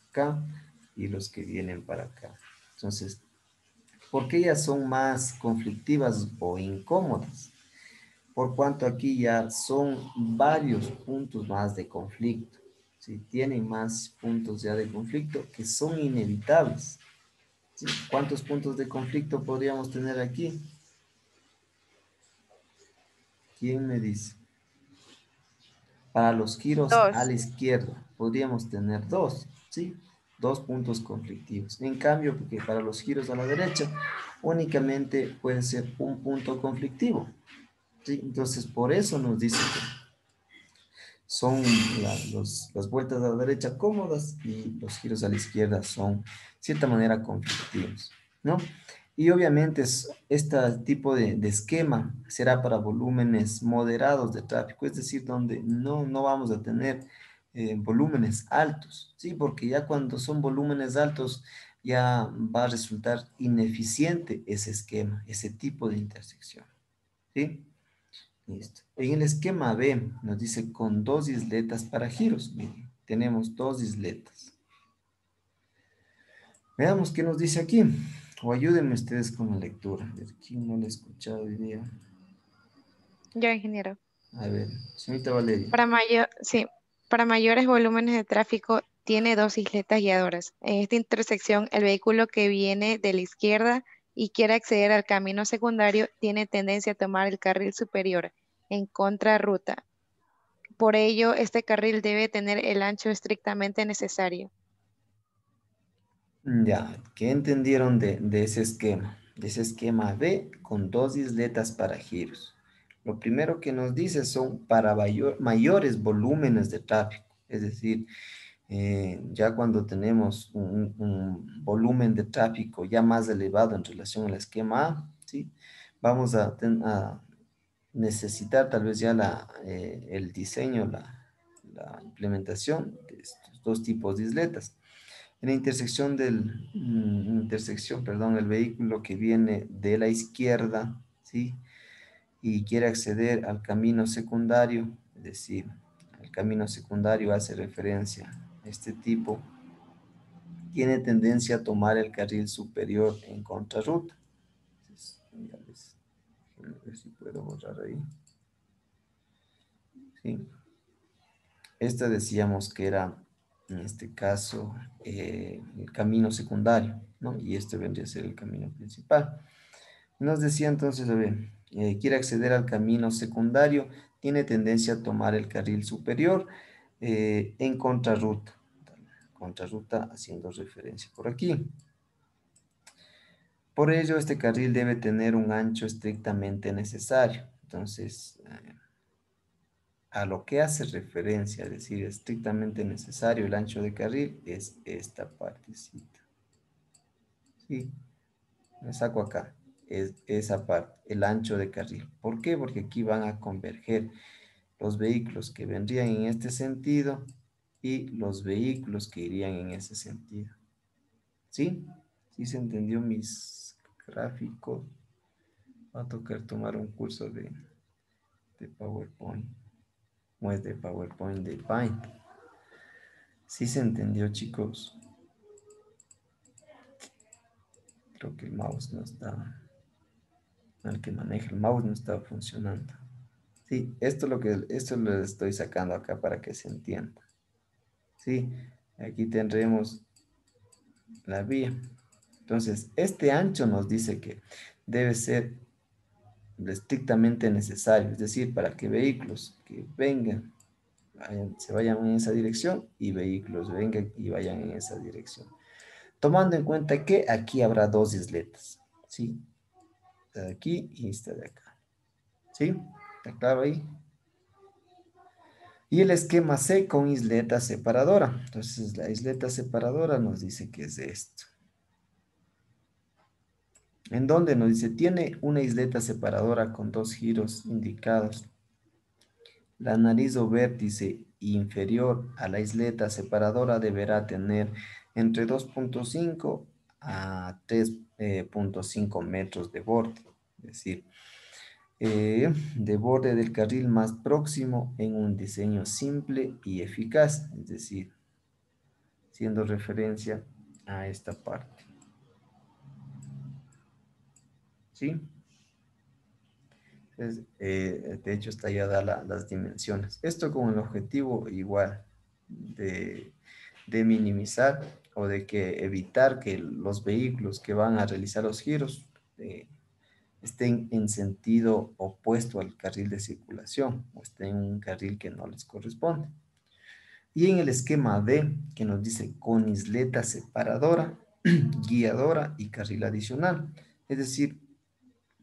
acá y los que vienen para acá. Entonces, ¿por qué ellas son más conflictivas o incómodas? Por cuanto aquí ya son varios puntos más de conflicto. ¿Sí? Tienen más puntos ya de conflicto que son inevitables. ¿Sí? ¿Cuántos puntos de conflicto podríamos tener aquí? ¿Quién me dice? Para los giros a Dos. la izquierda podríamos tener dos, ¿sí? Dos puntos conflictivos. En cambio, porque para los giros a la derecha únicamente puede ser un punto conflictivo, ¿sí? Entonces, por eso nos dice que son las vueltas a la derecha cómodas y los giros a la izquierda son, de cierta manera, conflictivos, ¿no? Y obviamente este tipo de esquema será para volúmenes moderados de tráfico, es decir, donde no vamos a tener volúmenes altos, ¿sí? Porque ya cuando son volúmenes altos ya va a resultar ineficiente ese esquema, ese tipo de intersección, ¿sí? Listo. En el esquema B nos dice con dos isletas para giros. Miren, tenemos dos isletas. Veamos qué nos dice aquí. O ayúdenme ustedes con la lectura. A ver, ¿quién no le ha escuchado hoy día? Yo, ingeniero. A ver, señorita Valeria. Sí, para mayores volúmenes de tráfico tiene dos isletas guiadoras. En esta intersección, el vehículo que viene de la izquierda y quiere acceder al camino secundario tiene tendencia a tomar el carril superior en contrarruta. Por ello, este carril debe tener el ancho estrictamente necesario. Ya, ¿qué entendieron de ese esquema? De ese esquema B con dos isletas para giros. Lo primero que nos dice son para mayores volúmenes de tráfico. Es decir, ya cuando tenemos un volumen de tráfico ya más elevado en relación al esquema A, ¿sí? Vamos a necesitar tal vez ya el diseño, la implementación de estos dos tipos de isletas. En la intersección, perdón, el vehículo que viene de la izquierda, ¿sí? Y quiere acceder al camino secundario, es decir, el camino secundario hace referencia a este tipo, tiene tendencia a tomar el carril superior en contrarruta. Entonces, déjenme ver si puedo borrar ahí. ¿Sí? Esta decíamos que era, en este caso, el camino secundario, ¿no? Y este vendría a ser el camino principal. Nos decía entonces, a ver, quiere acceder al camino secundario, tiene tendencia a tomar el carril superior en contrarruta haciendo referencia por aquí. Por ello, este carril debe tener un ancho estrictamente necesario. Entonces, a lo que hace referencia, es decir, estrictamente necesario el ancho de carril, es esta partecita. ¿Sí? Me saco acá, es esa parte, el ancho de carril. ¿Por qué? Porque aquí van a converger los vehículos que vendrían en este sentido y los vehículos que irían en ese sentido. ¿Sí? ¿Sí se entendió mis gráficos? Va a tocar tomar un curso de PowerPoint. O es de PowerPoint de Paint. ¿Sí se entendió, chicos? Creo que el mouse no está... El que maneja el mouse no está funcionando. Sí, esto lo estoy sacando acá para que se entienda. Sí, aquí tendremos la vía. Entonces, este ancho nos dice que debe ser lo estrictamente necesario, es decir, para que vehículos que vengan, se vayan en esa dirección y vehículos vengan y vayan en esa dirección. Tomando en cuenta que aquí habrá dos isletas, ¿sí? Esta de aquí y esta de acá. ¿Sí? ¿Está claro ahí? Y el esquema C con isleta separadora. Entonces, la isleta separadora nos dice que es esto. En donde nos dice, tiene una isleta separadora con dos giros indicados. La nariz o vértice inferior a la isleta separadora deberá tener entre 2.5 a 3.5 metros de borde. Es decir, de borde del carril más próximo en un diseño simple y eficaz, es decir, haciendo referencia a esta parte. ¿Sí? Entonces, de hecho, está ya da las dimensiones. Esto con el objetivo igual de minimizar o de que evitar que los vehículos que van a realizar los giros estén en sentido opuesto al carril de circulación o estén en un carril que no les corresponde. Y en el esquema D, que nos dice con isleta separadora, guiadora y carril adicional. Es decir,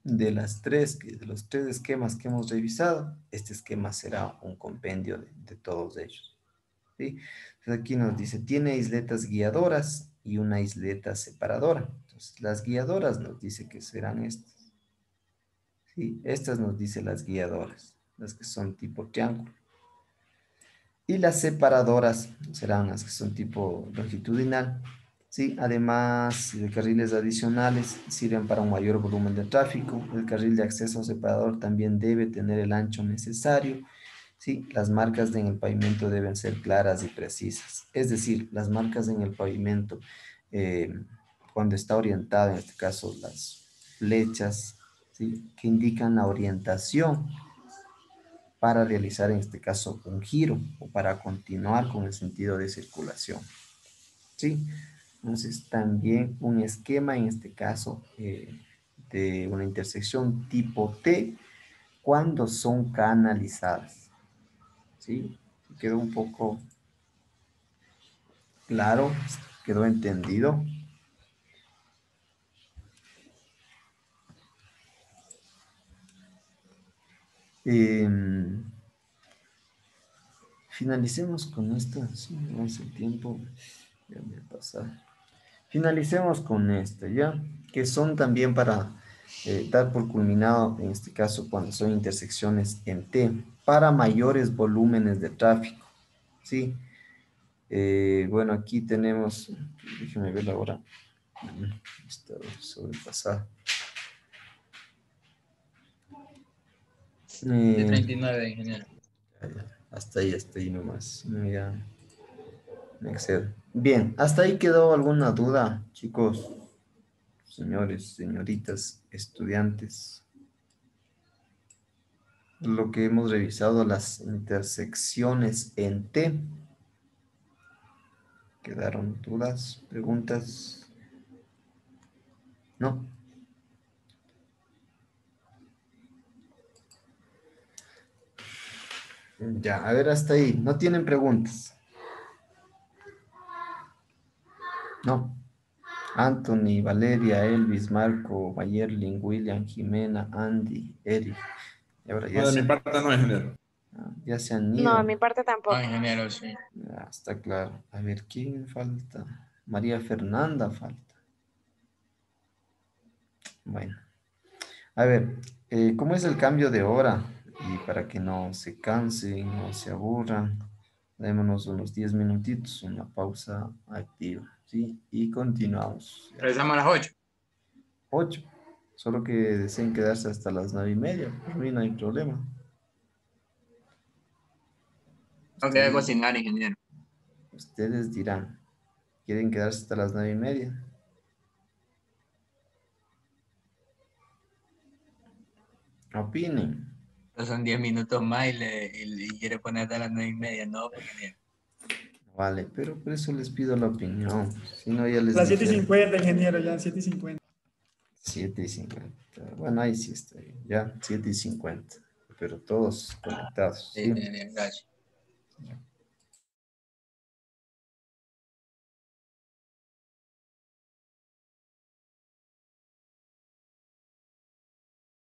de los tres esquemas que hemos revisado, este esquema será un compendio de todos ellos. ¿Sí? Entonces aquí nos dice, tiene isletas guiadoras y una isleta separadora. Entonces, las guiadoras nos dice que serán estas. ¿Sí? Estas nos dice las guiadoras, las que son tipo triángulo. Y las separadoras serán las que son tipo longitudinal. ¿Sí? Además de carriles adicionales, sirven para un mayor volumen de tráfico. El carril de acceso separador también debe tener el ancho necesario. ¿Sí? Las marcas en el pavimento deben ser claras y precisas. Es decir, las marcas en el pavimento, cuando está orientada, en este caso las flechas, ¿sí? Que indican la orientación para realizar en este caso un giro o para continuar con el sentido de circulación. ¿Sí? Entonces también un esquema en este caso de una intersección tipo T cuando son canalizadas. ¿Sí? Quedó un poco claro, quedó entendido. Finalicemos con esto, si no hace tiempo, ya me pasa. Finalicemos con esto, ¿ya? Que son también para dar por culminado, en este caso, cuando son intersecciones en T, para mayores volúmenes de tráfico, ¿sí? Bueno, aquí tenemos, déjenme ver la hora, está sobrepasada. 39, ingeniero. Hasta ahí nomás. Ya me excedo. Bien, hasta ahí quedó alguna duda, chicos, señores, señoritas, estudiantes. Lo que hemos revisado, las intersecciones en T. ¿Quedaron dudas, preguntas? ¿No? Ya, a ver, hasta ahí. ¿No tienen preguntas? No. Anthony, Valeria, Elvis, Marco, Mayerlin, William, Jimena, Andy, Eric. Y ahora ya No, de mi parte no, ingeniero. ya se han No, ido. de mi parte tampoco. No, ingeniero, sí. Ya, está claro. A ver, ¿quién falta? María Fernanda falta. Bueno. A ver, ¿cómo es el cambio de hora? Y para que no se cansen, no se aburran, démonos unos 10 minutitos, una pausa activa, ¿sí? Y continuamos. Regresamos a las 8. 8. Solo que deseen quedarse hasta las 9:30. Por mí no hay problema. No queda cocinar, ingeniero. Ustedes dirán, ¿quieren quedarse hasta las 9:30? Opinen. Son 10 minutos más y quiere poner hasta las 9:30. No, ingeniero. Vale, pero por eso les pido la opinión. Si no, ya les Las dije. 7:50, ingeniero, ya 7:50. 7:50. Bueno, ahí sí está bien. Ya, 7:50. Pero todos conectados. Sí, ¿sí? gracias.